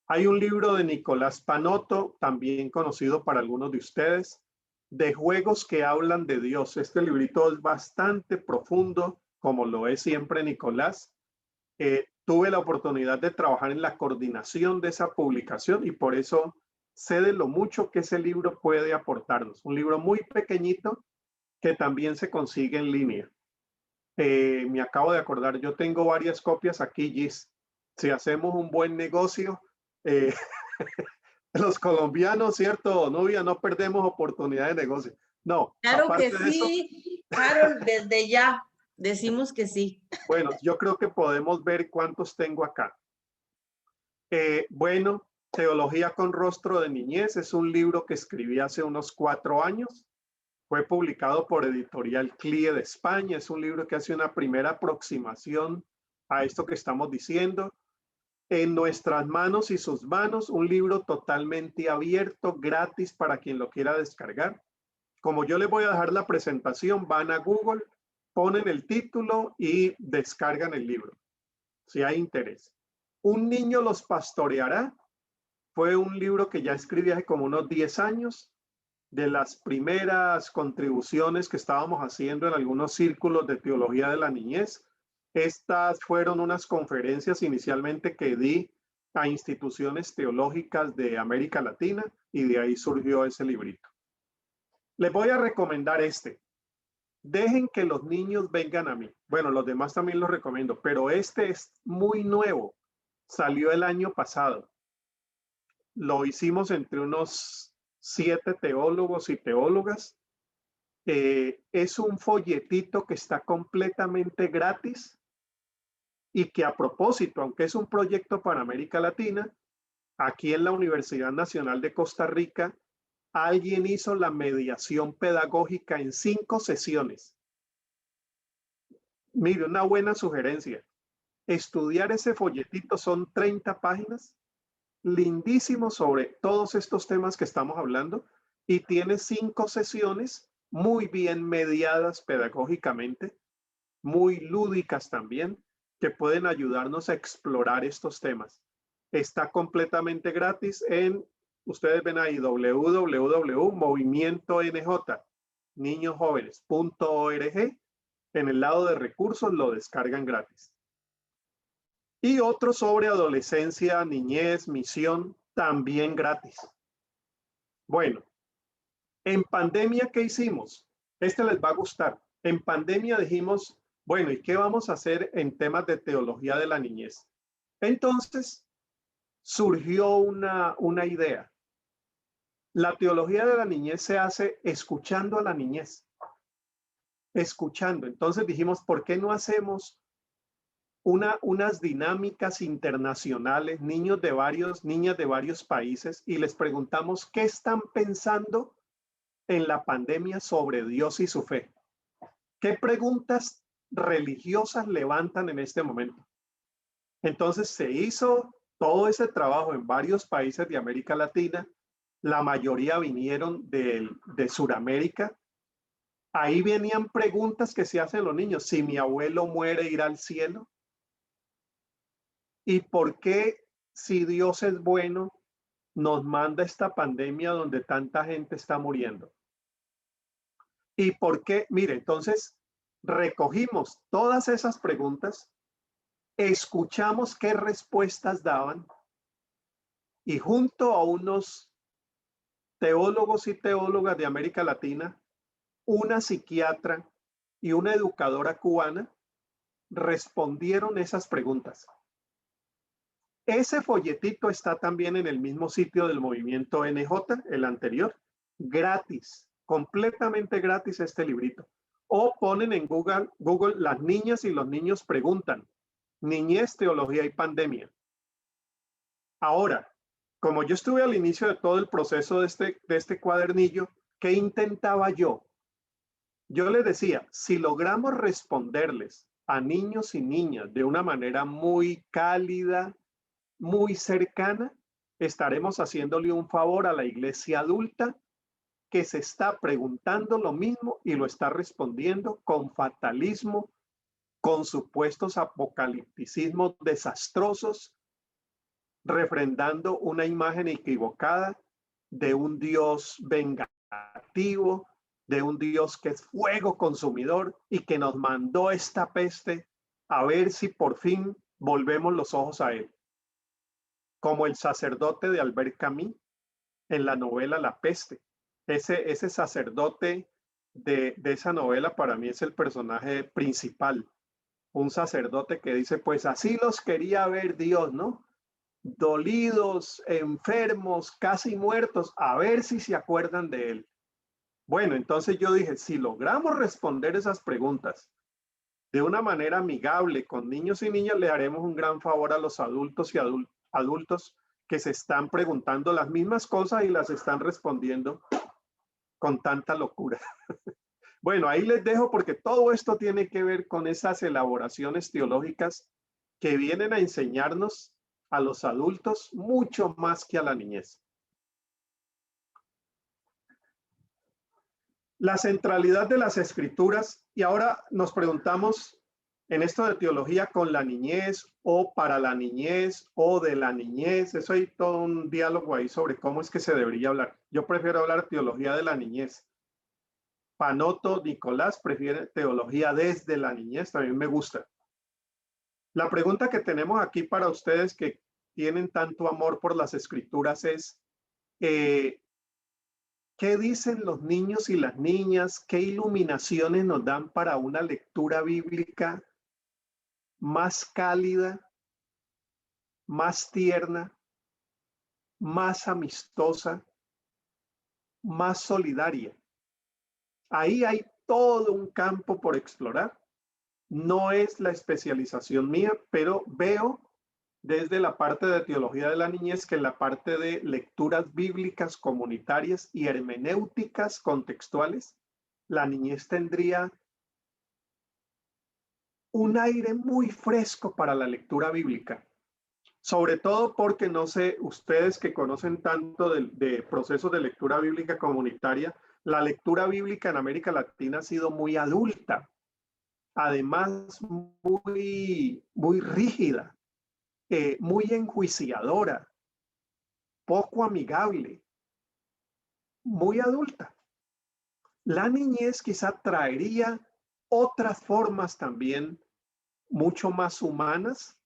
Hay un libro de Nicolás Panotto, también conocido para algunos de ustedes, de juegos que hablan de Dios. Este librito es bastante profundo, como lo es siempre Nicolás. Tuve la oportunidad de trabajar en la coordinación de esa publicación y por eso sé de lo mucho que ese libro puede aportarnos. Un libro muy pequeñito que también se consigue en línea. Me acabo de acordar, yo tengo varias copias aquí, Gis. Si hacemos un buen negocio, los colombianos, ¿cierto, Nubia? No perdemos oportunidad de negocio. No. Claro que sí, Harold, desde ya decimos que sí. Bueno, yo creo que podemos ver cuántos tengo acá. Bueno, Teología con rostro de niñez es un libro que escribí hace unos 4 años. Fue publicado por Editorial CLIE de España. Es un libro que hace una primera aproximación a esto que estamos diciendo. En nuestras manos y sus manos, un libro totalmente abierto, gratis para quien lo quiera descargar. Como yo les voy a dejar la presentación, van a Google, ponen el título y descargan el libro, si hay interés. Un niño los pastoreará. Fue un libro que ya escribí hace como unos 10 años, de las primeras contribuciones que estábamos haciendo en algunos círculos de teología de la niñez. Estas fueron unas conferencias inicialmente que di a instituciones teológicas de América Latina y de ahí surgió ese librito. Les voy a recomendar este. Dejen que los niños vengan a mí. Bueno, los demás también los recomiendo, pero este es muy nuevo. Salió el año pasado. Lo hicimos entre unos 7 teólogos y teólogas. Es un folletito que está completamente gratis y que a propósito, aunque es un proyecto para América Latina, aquí en la Universidad Nacional de Costa Rica, alguien hizo la mediación pedagógica en 5 sesiones. Mire, una buena sugerencia. Estudiar ese folletito son 30 páginas lindísimo sobre todos estos temas que estamos hablando y tiene 5 sesiones muy bien mediadas pedagógicamente, muy lúdicas también, que pueden ayudarnos a explorar estos temas. Está completamente gratis ustedes ven ahí, www.movimientonj.niñosjóvenes.org. En el lado de recursos lo descargan gratis. Y otro sobre adolescencia, niñez, misión, también gratis. Bueno, en pandemia, ¿qué hicimos? Este les va a gustar. En pandemia dijimos, bueno, ¿y qué vamos a hacer en temas de teología de la niñez? Entonces, surgió una idea. La teología de la niñez se hace escuchando a la niñez. Escuchando. Entonces dijimos, ¿por qué no hacemos unas dinámicas internacionales, niñas de varios países, y les preguntamos qué están pensando en la pandemia sobre Dios y su fe? ¿Qué preguntas religiosas levantan en este momento? Entonces se hizo todo ese trabajo en varios países de América Latina. La mayoría vinieron de Sudamérica. Ahí venían preguntas que se hacen los niños. Si mi abuelo muere, ¿irá al cielo? ¿Y por qué, si Dios es bueno, nos manda esta pandemia donde tanta gente está muriendo? ¿Y por qué? Mire, entonces recogimos todas esas preguntas, escuchamos qué respuestas daban y junto a unos teólogos y teólogas de América Latina, una psiquiatra y una educadora cubana respondieron esas preguntas. Ese folletito está también en el mismo sitio del movimiento NJ, el anterior, gratis, completamente gratis este librito. O ponen en Google las niñas y los niños preguntan, niñez, teología y pandemia. Ahora, como yo estuve al inicio de todo el proceso de este cuadernillo, ¿qué intentaba yo? Yo les decía, si logramos responderles a niños y niñas de una manera muy cálida, muy cercana, estaremos haciéndole un favor a la iglesia adulta que se está preguntando lo mismo y lo está respondiendo con fatalismo, con supuestos apocalipticismos desastrosos, refrendando una imagen equivocada de un Dios vengativo, de un Dios que es fuego consumidor y que nos mandó esta peste a ver si por fin volvemos los ojos a él. Como el sacerdote de Albert Camus en la novela La Peste. Ese sacerdote de esa novela para mí es el personaje principal. Un sacerdote que dice, pues así los quería ver Dios, ¿no? Dolidos, enfermos, casi muertos, a ver si se acuerdan de él. Bueno, entonces yo dije, si logramos responder esas preguntas de una manera amigable con niños y niñas, le haremos un gran favor a los adultos y adultos que se están preguntando las mismas cosas y las están respondiendo con tanta locura. Bueno, ahí les dejo porque todo esto tiene que ver con esas elaboraciones teológicas que vienen a enseñarnos a los adultos mucho más que a la niñez. La centralidad de las escrituras, y ahora nos preguntamos en esto de teología con la niñez o para la niñez o de la niñez, eso hay todo un diálogo ahí sobre cómo es que se debería hablar. Yo prefiero hablar teología de la niñez. Panoto Nicolás prefiere teología desde la niñez, también me gusta. La pregunta que tenemos aquí para ustedes que tienen tanto amor por las escrituras es, ¿qué dicen los niños y las niñas? ¿Qué iluminaciones nos dan para una lectura bíblica más cálida, más tierna, más amistosa, más solidaria? Ahí hay todo un campo por explorar. No es la especialización mía, pero veo desde la parte de teología de la niñez que en la parte de lecturas bíblicas comunitarias y hermenéuticas contextuales, la niñez tendría un aire muy fresco para la lectura bíblica. Sobre todo porque no sé, ustedes que conocen tanto de procesos de lectura bíblica comunitaria, la lectura bíblica en América Latina ha sido muy adulta, además muy rígida, muy enjuiciadora, poco amigable, muy adulta. La niñez quizá traería otras formas también mucho más humanas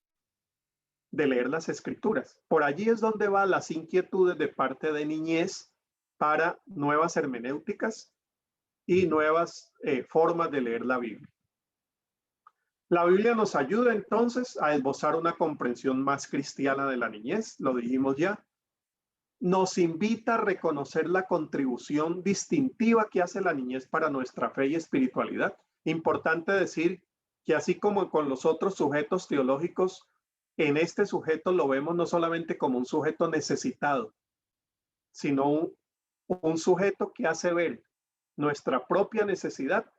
de leer las escrituras. Por allí es donde van las inquietudes de parte de niñez para nuevas hermenéuticas y nuevas formas de leer la Biblia. La Biblia nos ayuda entonces a esbozar una comprensión más cristiana de la niñez, lo dijimos ya. Nos invita a reconocer la contribución distintiva que hace la niñez para nuestra fe y espiritualidad. Importante decir que así como con los otros sujetos teológicos, en este sujeto lo vemos no solamente como un sujeto necesitado, sino un sujeto que hace ver nuestra propia necesidad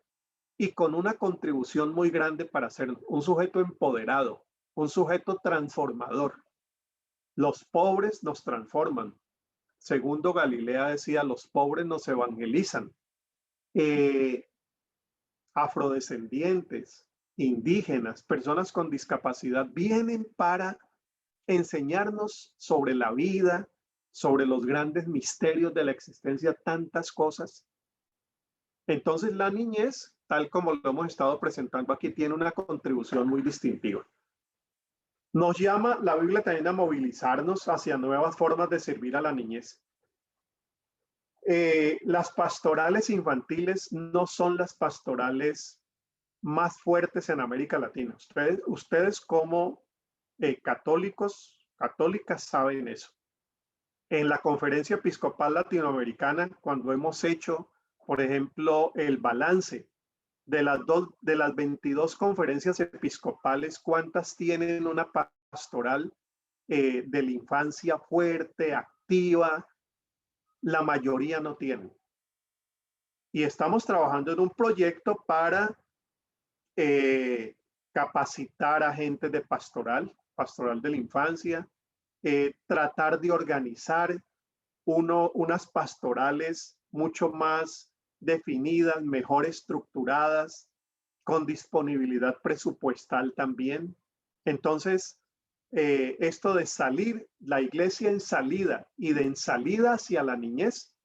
y con una contribución muy grande para ser un sujeto empoderado, un sujeto transformador. Los pobres nos transforman. Segundo Galilea decía, los pobres nos evangelizan. Afrodescendientes, indígenas, personas con discapacidad vienen para enseñarnos sobre la vida, sobre los grandes misterios de la existencia, tantas cosas. Entonces la niñez, tal como lo hemos estado presentando aquí, tiene una contribución muy distintiva. Nos llama la Biblia también a movilizarnos hacia nuevas formas de servir a la niñez. Las pastorales infantiles no son las pastorales más fuertes en América Latina. Ustedes como católicas saben eso. En la Conferencia Episcopal Latinoamericana, cuando hemos hecho, por ejemplo, el balance de las 22 conferencias episcopales, ¿cuántas tienen una pastoral de la infancia fuerte, activa? La mayoría no tienen. Y estamos trabajando en un proyecto para capacitar a gente de pastoral de la infancia, tratar de organizar unas pastorales mucho más definidas, mejor estructuradas, con disponibilidad presupuestal también. Entonces, esto de salir, la iglesia en salida y de en salida hacia la niñez,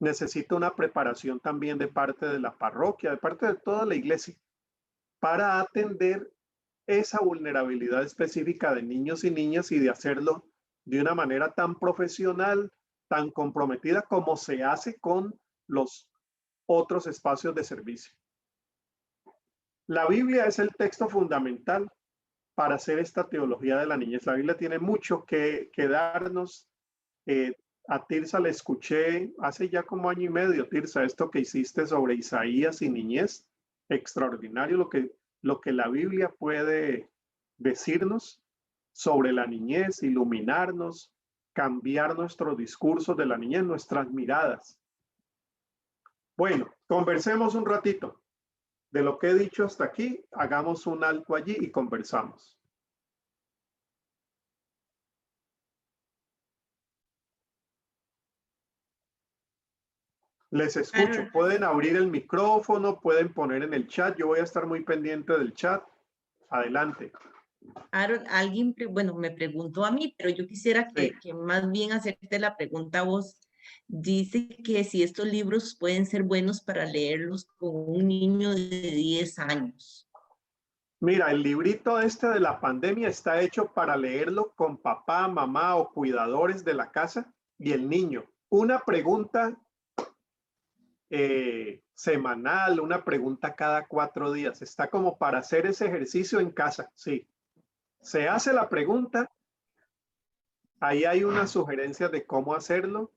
necesita una preparación también de parte de la parroquia, de parte de toda la iglesia, para atender esa vulnerabilidad específica de niños y niñas y de hacerlo de una manera tan profesional, tan comprometida como se hace con los otros espacios de servicio. La Biblia es el texto fundamental para hacer esta teología de la niñez. La Biblia tiene mucho que darnos. A Tirsa le escuché hace ya como año y medio, Tirsa, esto que hiciste sobre Isaías y niñez. Extraordinario lo que la Biblia puede decirnos sobre la niñez, iluminarnos, cambiar nuestro discurso de la niñez, nuestras miradas. Bueno, conversemos un ratito. De lo que he dicho hasta aquí, hagamos un alto allí y conversamos. Les escucho. Pueden abrir el micrófono, pueden poner en el chat. Yo voy a estar muy pendiente del chat. Adelante. Alguien, bueno, me preguntó a mí, pero yo quisiera que más bien hacerte la pregunta a vos. Dice que si estos libros pueden ser buenos para leerlos con un niño de 10 años. Mira, el librito este de la pandemia está hecho para leerlo con papá, mamá o cuidadores de la casa y el niño. Una pregunta semanal, una pregunta cada 4 días. Está como para hacer ese ejercicio en casa, sí. Se hace la pregunta, ahí hay una sugerencia de cómo hacerlo.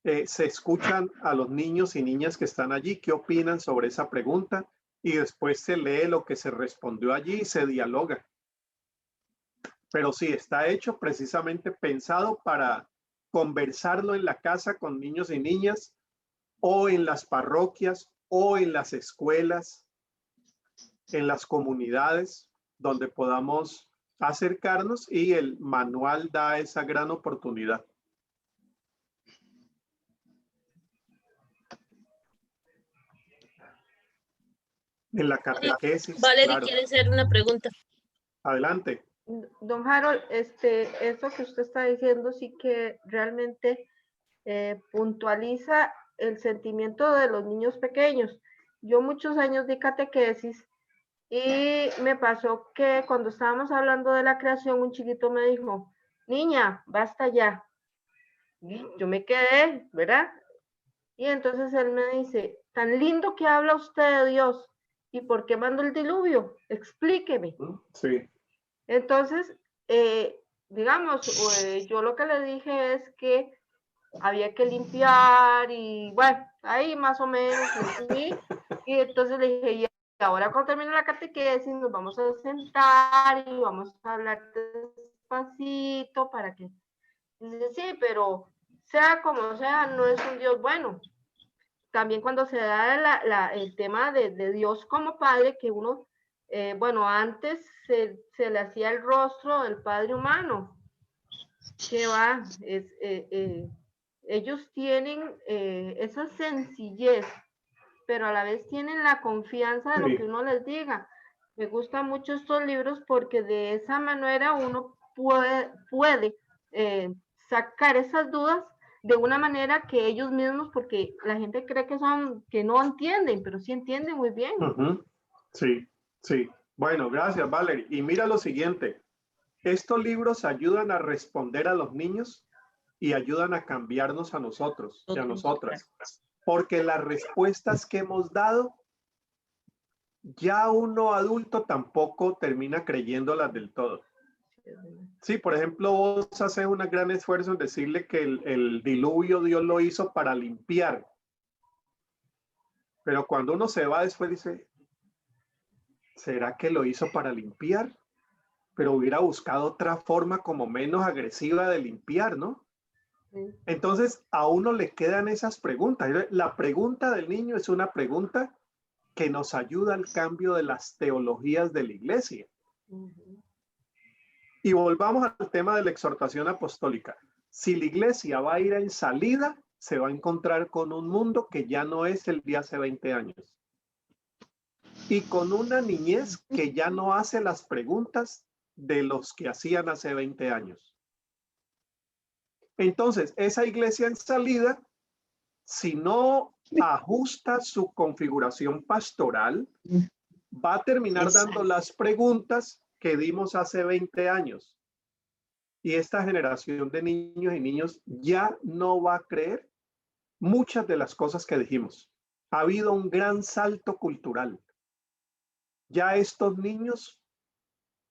Se escuchan a los niños y niñas que están allí, qué opinan sobre esa pregunta, y después se lee lo que se respondió allí y se dialoga. Pero sí, está hecho precisamente pensado para conversarlo en la casa con niños y niñas, o en las parroquias, o en las escuelas, en las comunidades, donde podamos acercarnos y el manual da esa gran oportunidad. En la catequesis, Valerie claro. quiere hacer una pregunta. Adelante. Don Harold, eso que usted está diciendo sí que realmente puntualiza el sentimiento de los niños pequeños. Yo muchos años di catequesis y me pasó que cuando estábamos hablando de la creación, un chiquito me dijo, niña, basta ya. Y yo me quedé, ¿verdad? Y entonces él me dice, tan lindo que habla usted de Dios, ¿y por qué mandó el diluvio? Explíqueme. Sí. Entonces, digamos, yo lo que le dije es que había que limpiar y bueno, ahí más o menos, y entonces le dije, y ahora cuando termine la catequesis nos vamos a sentar y vamos a hablar despacito para que, dice, sí, pero sea como sea, no es un Dios bueno. También cuando se da el tema de Dios como Padre, que uno, bueno, antes se le hacía el rostro del Padre humano, que va, ellos tienen esa sencillez, pero a la vez tienen la confianza de lo que uno les diga. Me gustan mucho estos libros porque de esa manera uno puede sacar esas dudas de una manera que ellos mismos, porque la gente cree que no entienden, pero sí entienden muy bien. Sí, sí. Bueno, gracias, Valerie. Y mira lo siguiente. Estos libros ayudan a responder a los niños y ayudan a cambiarnos a nosotros y a nosotras. Porque las respuestas que hemos dado, ya uno adulto tampoco termina creyéndolas del todo. Sí, por ejemplo, vos haces un gran esfuerzo en decirle que el diluvio Dios lo hizo para limpiar. Pero cuando uno se va después dice, ¿será que lo hizo para limpiar? Pero hubiera buscado otra forma como menos agresiva de limpiar, ¿no? Entonces, a uno le quedan esas preguntas. La pregunta del niño es una pregunta que nos ayuda al cambio de las teologías de la iglesia. Y volvamos al tema de la exhortación apostólica. Si la iglesia va a ir en salida, se va a encontrar con un mundo que ya no es el de hace 20 años. Y con una niñez que ya no hace las preguntas de los que hacían hace 20 años. Entonces, esa iglesia en salida, si no ajusta su configuración pastoral, va a terminar dando las preguntas que dimos hace 20 años. Y esta generación de niños y niñas ya no va a creer muchas de las cosas que dijimos. Ha habido un gran salto cultural. Ya estos niños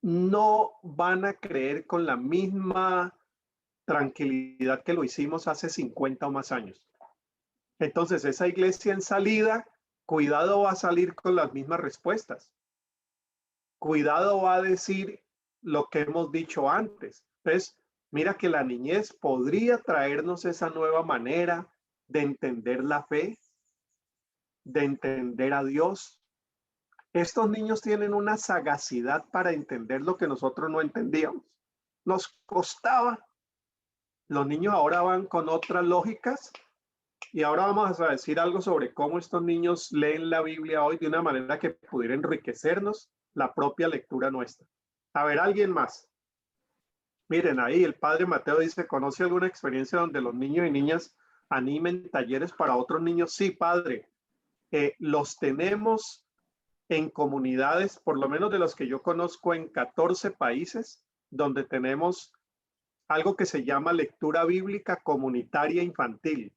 no van a creer con la misma tranquilidad que lo hicimos hace 50 o más años. Entonces, esa iglesia en salida, cuidado, va a salir con las mismas respuestas. Cuidado, va a decir lo que hemos dicho antes. Entonces, mira que la niñez podría traernos esa nueva manera de entender la fe, de entender a Dios. Estos niños tienen una sagacidad para entender lo que nosotros no entendíamos. Nos costaba. Los niños ahora van con otras lógicas y ahora vamos a decir algo sobre cómo estos niños leen la Biblia hoy de una manera que pudiera enriquecernos la propia lectura nuestra. A ver, ¿alguien más? Miren, ahí el padre Mateo dice, ¿conoce alguna experiencia donde los niños y niñas animen talleres para otros niños? Sí, padre. Los tenemos en comunidades, por lo menos de los que yo conozco, en 14 países, donde tenemos algo que se llama lectura bíblica comunitaria infantil.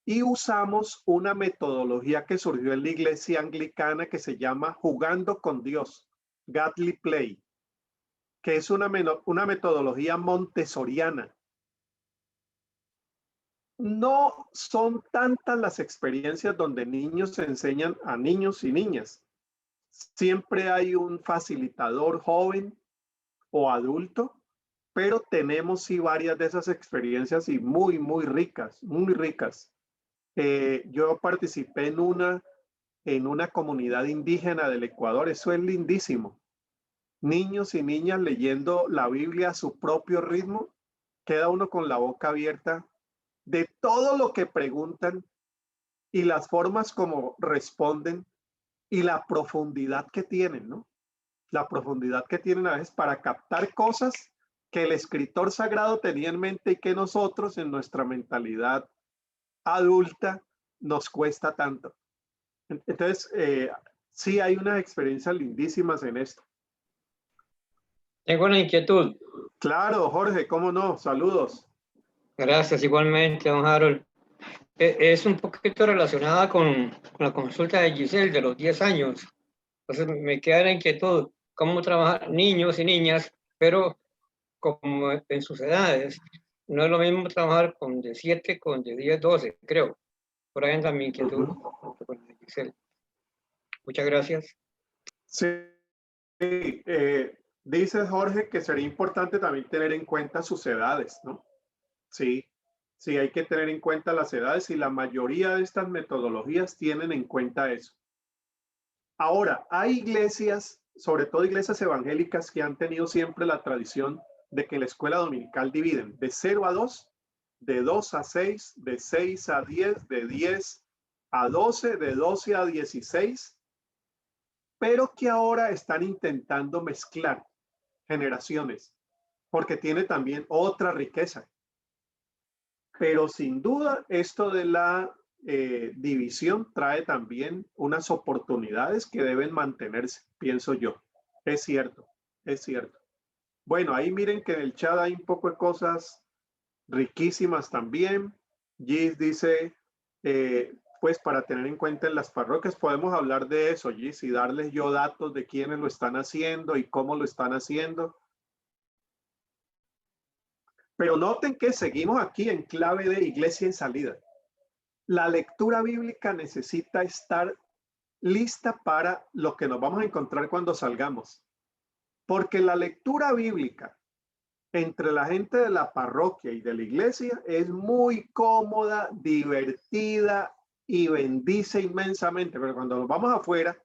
Y usamos una metodología que surgió en la iglesia anglicana que se llama Jugando con Dios, Godly Play, que es una metodología montessoriana. No son tantas las experiencias donde niños se enseñan a niños y niñas. Siempre hay un facilitador joven o adulto, pero tenemos sí varias de esas experiencias y muy, muy ricas, muy ricas. Yo participé en una comunidad indígena del Ecuador. Eso es lindísimo. niños y niñas leyendo la Biblia a su propio ritmo, queda uno con la boca abierta de todo lo que preguntan y las formas como responden y la profundidad que tienen, ¿no? La profundidad que tienen a veces para captar cosas que el escritor sagrado tenía en mente y que nosotros en nuestra mentalidad adulta nos cuesta tanto. Entonces, sí hay unas experiencias lindísimas en esto. Tengo una inquietud. Claro, Jorge, cómo no, saludos. Gracias, igualmente, don Harold. Es un poquito relacionada con la consulta de Giselle de los 10 años. Entonces me queda la inquietud, cómo trabajar niños y niñas, pero como en sus edades. No es lo mismo trabajar con de 7, con de 10, 12, creo. Por ahí anda mi inquietud con Giselle. Muchas gracias. Sí, dice Jorge que sería importante también tener en cuenta sus edades, ¿no? Sí, sí, hay que tener en cuenta las edades y la mayoría de estas metodologías tienen en cuenta eso. Ahora, hay iglesias, sobre todo iglesias evangélicas, que han tenido siempre la tradición de que la escuela dominical dividen de 0 a 2, de 2 a 6, de 6 a 10, de 10 a 12, de 12 a 16, pero que ahora están intentando mezclar generaciones, porque tiene también otra riqueza. Pero sin duda, esto de la división trae también unas oportunidades que deben mantenerse, pienso yo. Es cierto, es cierto. Bueno, ahí miren que en el chat hay un poco de cosas riquísimas también. Gis dice, pues para tener en cuenta en las parroquias, podemos hablar de eso, Gis, y darles yo datos de quiénes lo están haciendo y cómo lo están haciendo. Pero noten que seguimos aquí en clave de iglesia en salida. La lectura bíblica necesita estar lista para lo que nos vamos a encontrar cuando salgamos. Porque la lectura bíblica entre la gente de la parroquia y de la iglesia es muy cómoda, divertida y bendice inmensamente. Pero cuando nos vamos afuera,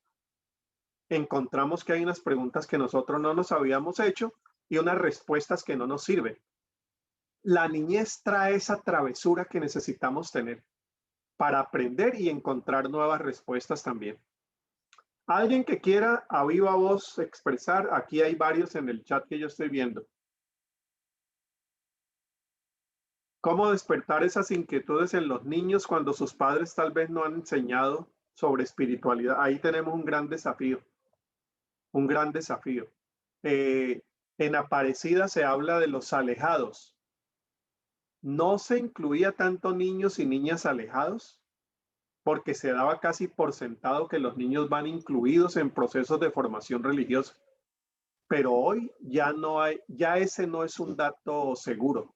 encontramos que hay unas preguntas que nosotros no nos habíamos hecho y unas respuestas que no nos sirven. La niñez trae esa travesura que necesitamos tener para aprender y encontrar nuevas respuestas también. Alguien que quiera a viva voz expresar, aquí hay varios en el chat que yo estoy viendo. ¿Cómo despertar esas inquietudes en los niños cuando sus padres tal vez no han enseñado sobre espiritualidad? Ahí tenemos un gran desafío, un gran desafío. En Aparecida se habla de los alejados. No se incluía tanto niños y niñas alejados porque se daba casi por sentado que los niños van incluidos en procesos de formación religiosa. Pero hoy ya no hay, ya ese no es un dato seguro.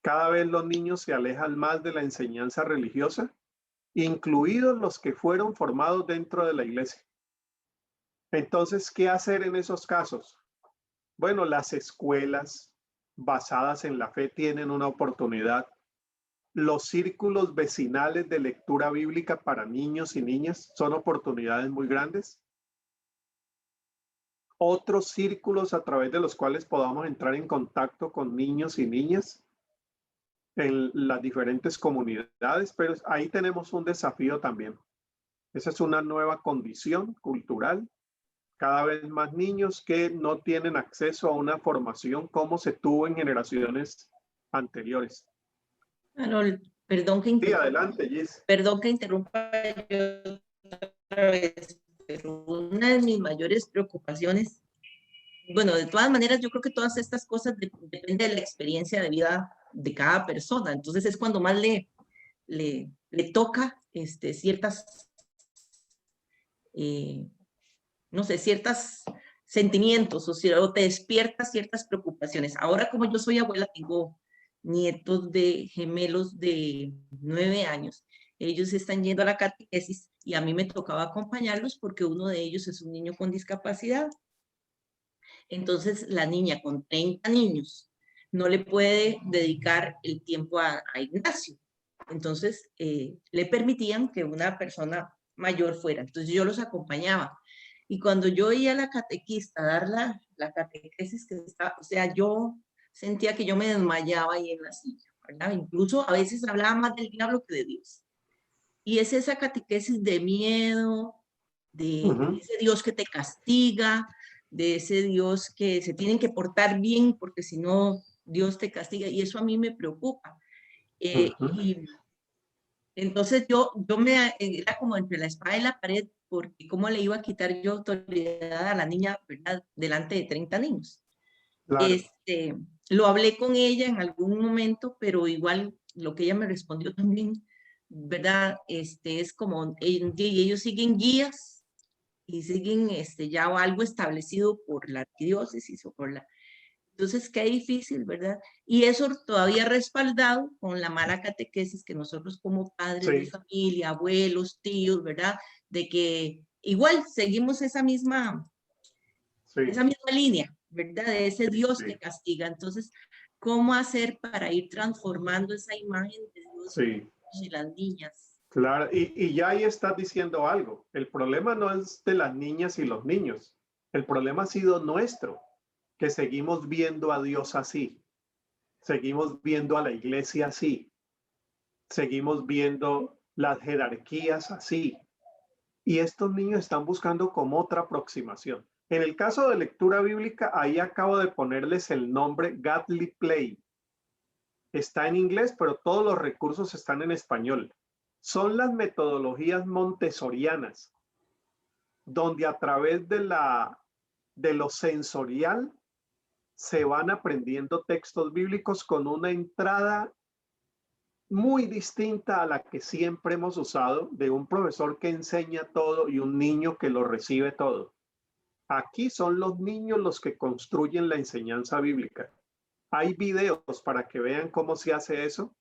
Cada vez los niños se alejan más de la enseñanza religiosa, incluidos los que fueron formados dentro de la iglesia. Entonces, ¿qué hacer en esos casos? Bueno, las escuelas basadas en la fe tienen una oportunidad. Los círculos vecinales de lectura bíblica para niños y niñas son oportunidades muy grandes. Otros círculos a través de los cuales podamos entrar en contacto con niños y niñas en las diferentes comunidades, pero ahí tenemos un desafío también. Esa es una nueva condición cultural. Cada vez más niños que no tienen acceso a una formación como se tuvo en generaciones anteriores. Harold, perdón que Sí, adelante, Gis. perdón que interrumpa yo otra vez, pero una de mis mayores preocupaciones, bueno, de todas maneras, yo creo que todas estas cosas dependen de la experiencia de vida de cada persona. Entonces es cuando más le toca ciertas, no sé, ciertos sentimientos o te despierta ciertas preocupaciones. Ahora, como yo soy abuela, tengo nietos de gemelos de 9 años. Ellos están yendo a la catequesis y a mí me tocaba acompañarlos porque uno de ellos es un niño con discapacidad. Entonces, la niña con 30 niños no le puede dedicar el tiempo a Ignacio. Entonces, le permitían que una persona mayor fuera. Entonces, yo los acompañaba. Y cuando yo oía a la catequista dar la catequesis que estaba, o sea, yo sentía que yo me desmayaba ahí en la silla, ¿verdad? Incluso a veces hablaba más del diablo que de Dios. Y es esa catequesis de miedo, de ese Dios que te castiga, de ese Dios que se tienen que portar bien porque si no Dios te castiga, y eso a mí me preocupa. Y entonces yo era como entre la espada y la pared, porque cómo le iba a quitar yo autoridad a la niña, ¿verdad? Delante de 30 niños. Claro. Lo hablé con ella en algún momento, pero igual lo que ella me respondió también, ¿verdad? Es como, ellos siguen guías y siguen ya algo establecido por la arquidiócesis o por la... Entonces, qué difícil, ¿verdad? Y eso todavía respaldado con la mala catequesis que nosotros como padres de familia, abuelos, tíos, ¿verdad? De que igual seguimos esa misma línea, ¿verdad? De ese Dios que castiga. Entonces, ¿cómo hacer para ir transformando esa imagen de Dios en las niñas? Claro, y ya ahí estás diciendo algo. El problema no es de las niñas y los niños. El problema ha sido nuestro, que seguimos viendo a Dios así. Seguimos viendo a la iglesia así. Seguimos viendo las jerarquías así. Y estos niños están buscando como otra aproximación. En el caso de lectura bíblica, ahí acabo de ponerles el nombre Godly Play. Está en inglés, pero todos los recursos están en español. Son las metodologías montessorianas, donde a través de lo sensorial se van aprendiendo textos bíblicos con una entrada muy distinta a la que siempre hemos usado, de un profesor que enseña todo y un niño que lo recibe todo. Aquí son los niños los que construyen la enseñanza bíblica. Hay videos para que vean cómo se hace eso.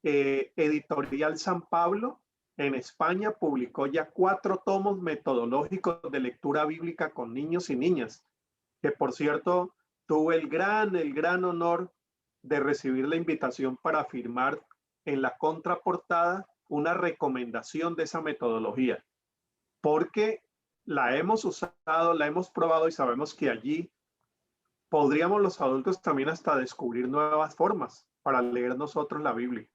Editorial San Pablo en España publicó ya 4 tomos metodológicos de lectura bíblica con niños y niñas, que por cierto tuve el gran honor de recibir la invitación para firmar en la contraportada una recomendación de esa metodología, porque la hemos usado, la hemos probado y sabemos que allí podríamos los adultos también hasta descubrir nuevas formas para leer nosotros la Biblia.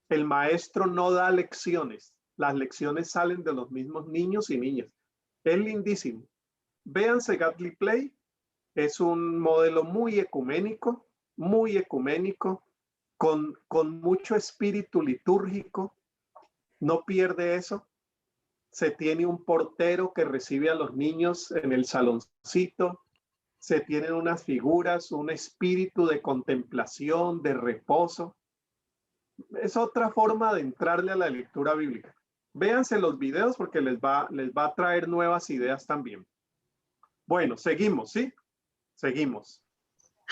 El maestro no da lecciones, las lecciones salen de los mismos niños y niñas. Es lindísimo. Véanse Godly Play, es un modelo muy ecuménico, con mucho espíritu litúrgico. No pierde eso. Se tiene un portero que recibe a los niños en el saloncito. Se tienen unas figuras, un espíritu de contemplación, de reposo. Es otra forma de entrarle a la lectura bíblica. Véanse los videos porque les va a traer nuevas ideas también. Bueno, seguimos, ¿sí? Seguimos.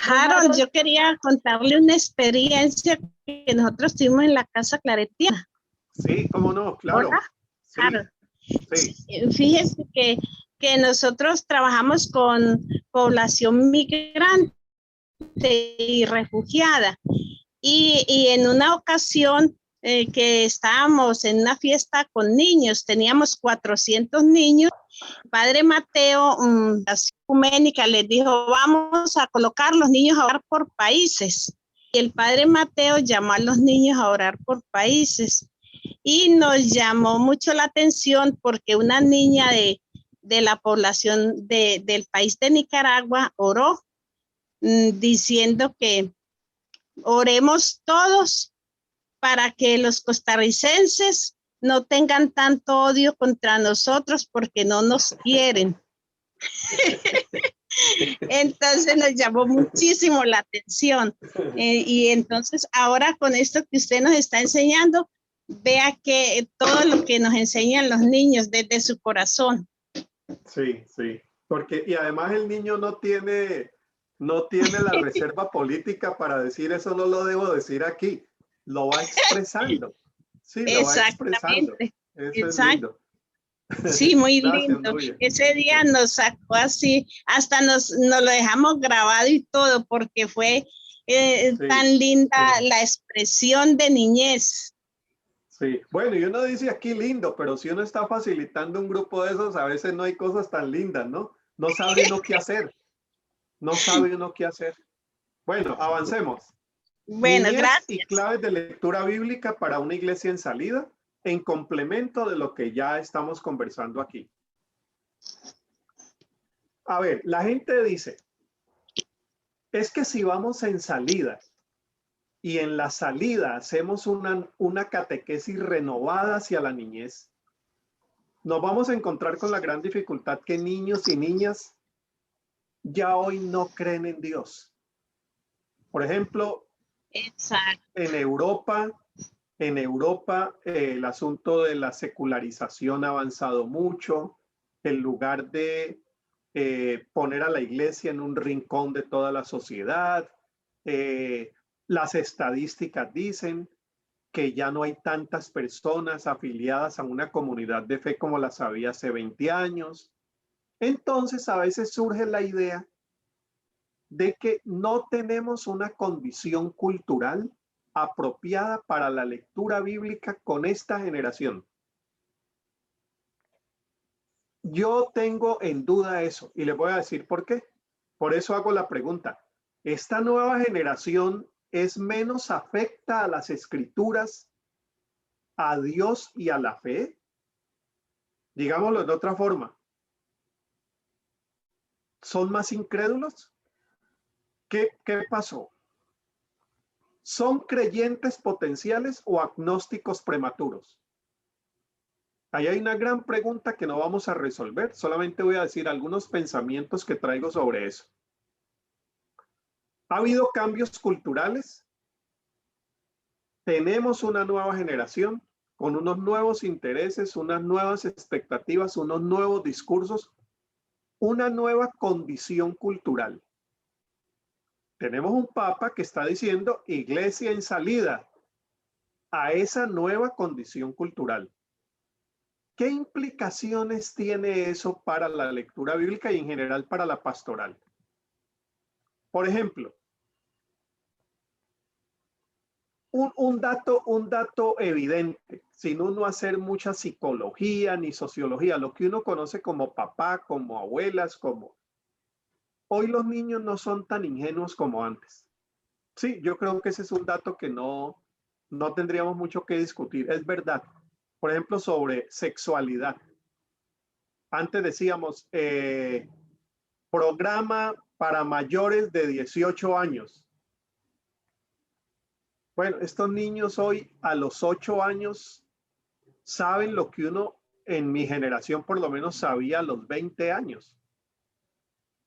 Harold, yo quería contarle una experiencia que nosotros tuvimos en la Casa Claretiana. Sí, cómo no, claro. ¿Hola? Sí, Harold. sí. Fíjese que nosotros trabajamos con población migrante y refugiada. Y en una ocasión que estábamos en una fiesta con niños, teníamos 400 niños, Padre Mateo, así ecuménica, les dijo, vamos a colocar los niños a orar por países. Y el Padre Mateo llamó a los niños a orar por países. Y nos llamó mucho la atención porque una niña de la población del país de Nicaragua oró diciendo que oremos todos para que los costarricenses no tengan tanto odio contra nosotros porque no nos quieren. Entonces nos llamó muchísimo la atención. Y entonces ahora con esto que usted nos está enseñando, vea que todo lo que nos enseñan los niños desde su corazón. Sí, sí. Porque, y además el niño no tiene la reserva política para decir eso no lo debo decir aquí. Lo va expresando. Sí, lo va expresando. Eso es lindo. Sí, muy Gracias, lindo. Nubia. Ese día nos sacó así, hasta nos lo dejamos grabado y todo, porque fue tan linda la expresión de niñez. Sí, bueno, y uno dice aquí lindo, pero si uno está facilitando un grupo de esos, a veces no hay cosas tan lindas, ¿no? No sabe uno qué hacer, no sabe uno qué hacer. Bueno, avancemos. Bueno, Niñez gracias. y claves de lectura bíblica para una iglesia en salida, en complemento de lo que ya estamos conversando aquí. A ver, la gente dice, es que si vamos en salida y en la salida hacemos una catequesis renovada hacia la niñez, nos vamos a encontrar con la gran dificultad que niños y niñas ya hoy no creen en Dios. Por ejemplo, Exacto. en Europa, el asunto de la secularización ha avanzado mucho. En lugar de poner a la iglesia en un rincón de toda la sociedad, las estadísticas dicen que ya no hay tantas personas afiliadas a una comunidad de fe como las había hace 20 años. Entonces, a veces surge la idea de que no tenemos una condición cultural apropiada para la lectura bíblica con esta generación. Yo tengo en duda eso y les voy a decir por qué. Por eso hago la pregunta. ¿Esta nueva generación es menos afecta a las escrituras, a Dios y a la fe? Digámoslo de otra forma. ¿Son más incrédulos? ¿Qué pasó? ¿Son creyentes potenciales o agnósticos prematuros? Ahí hay una gran pregunta que no vamos a resolver. Solamente voy a decir algunos pensamientos que traigo sobre eso. ¿Ha habido cambios culturales? Tenemos una nueva generación con unos nuevos intereses, unas nuevas expectativas, unos nuevos discursos, una nueva condición cultural. Tenemos un papa que está diciendo iglesia en salida a esa nueva condición cultural. ¿Qué implicaciones tiene eso para la lectura bíblica y en general para la pastoral? Por ejemplo, un dato evidente, sin uno hacer mucha psicología ni sociología, lo que uno conoce como papá, como abuelas, como... Hoy los niños no son tan ingenuos como antes. Sí, yo creo que ese es un dato que no tendríamos mucho que discutir. Es verdad. Por ejemplo, sobre sexualidad. Antes decíamos, programa para mayores de 18 años. Bueno, estos niños hoy a los 8 años saben lo que uno en mi generación por lo menos sabía a los 20 años.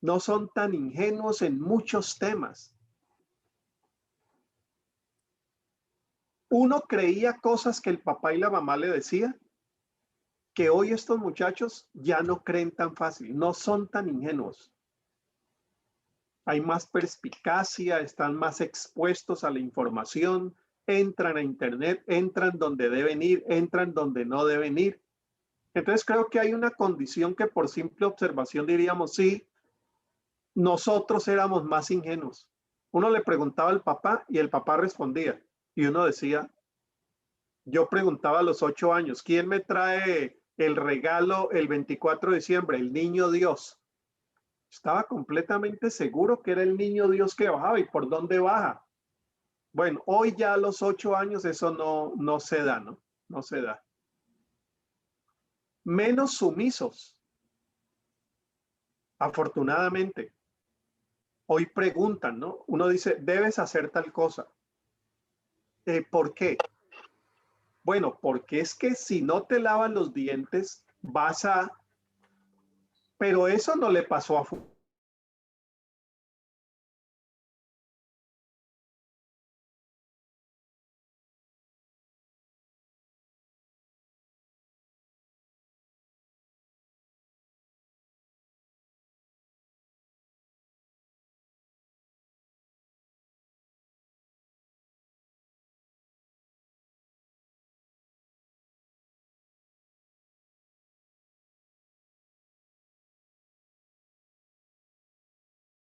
No son tan ingenuos en muchos temas. Uno creía cosas que el papá y la mamá le decían, que hoy estos muchachos ya no creen tan fácil, no son tan ingenuos. Hay más perspicacia, están más expuestos a la información, entran a internet, entran donde deben ir, entran donde no deben ir. Entonces creo que hay una condición que por simple observación diríamos, sí, nosotros éramos más ingenuos. Uno le preguntaba al papá y el papá respondía. Y uno decía, yo preguntaba a los 8 años, ¿quién me trae el regalo el 24 de diciembre? El niño Dios. Estaba completamente seguro que era el niño Dios que bajaba. ¿Y por dónde baja? Bueno, hoy ya a los 8 años eso no se da, ¿no? No se da. Menos sumisos. Afortunadamente. Hoy preguntan, ¿no? Uno dice, debes hacer tal cosa. ¿Por qué? Bueno, porque es que si no te lavas los dientes, vas a... Pero eso no le pasó a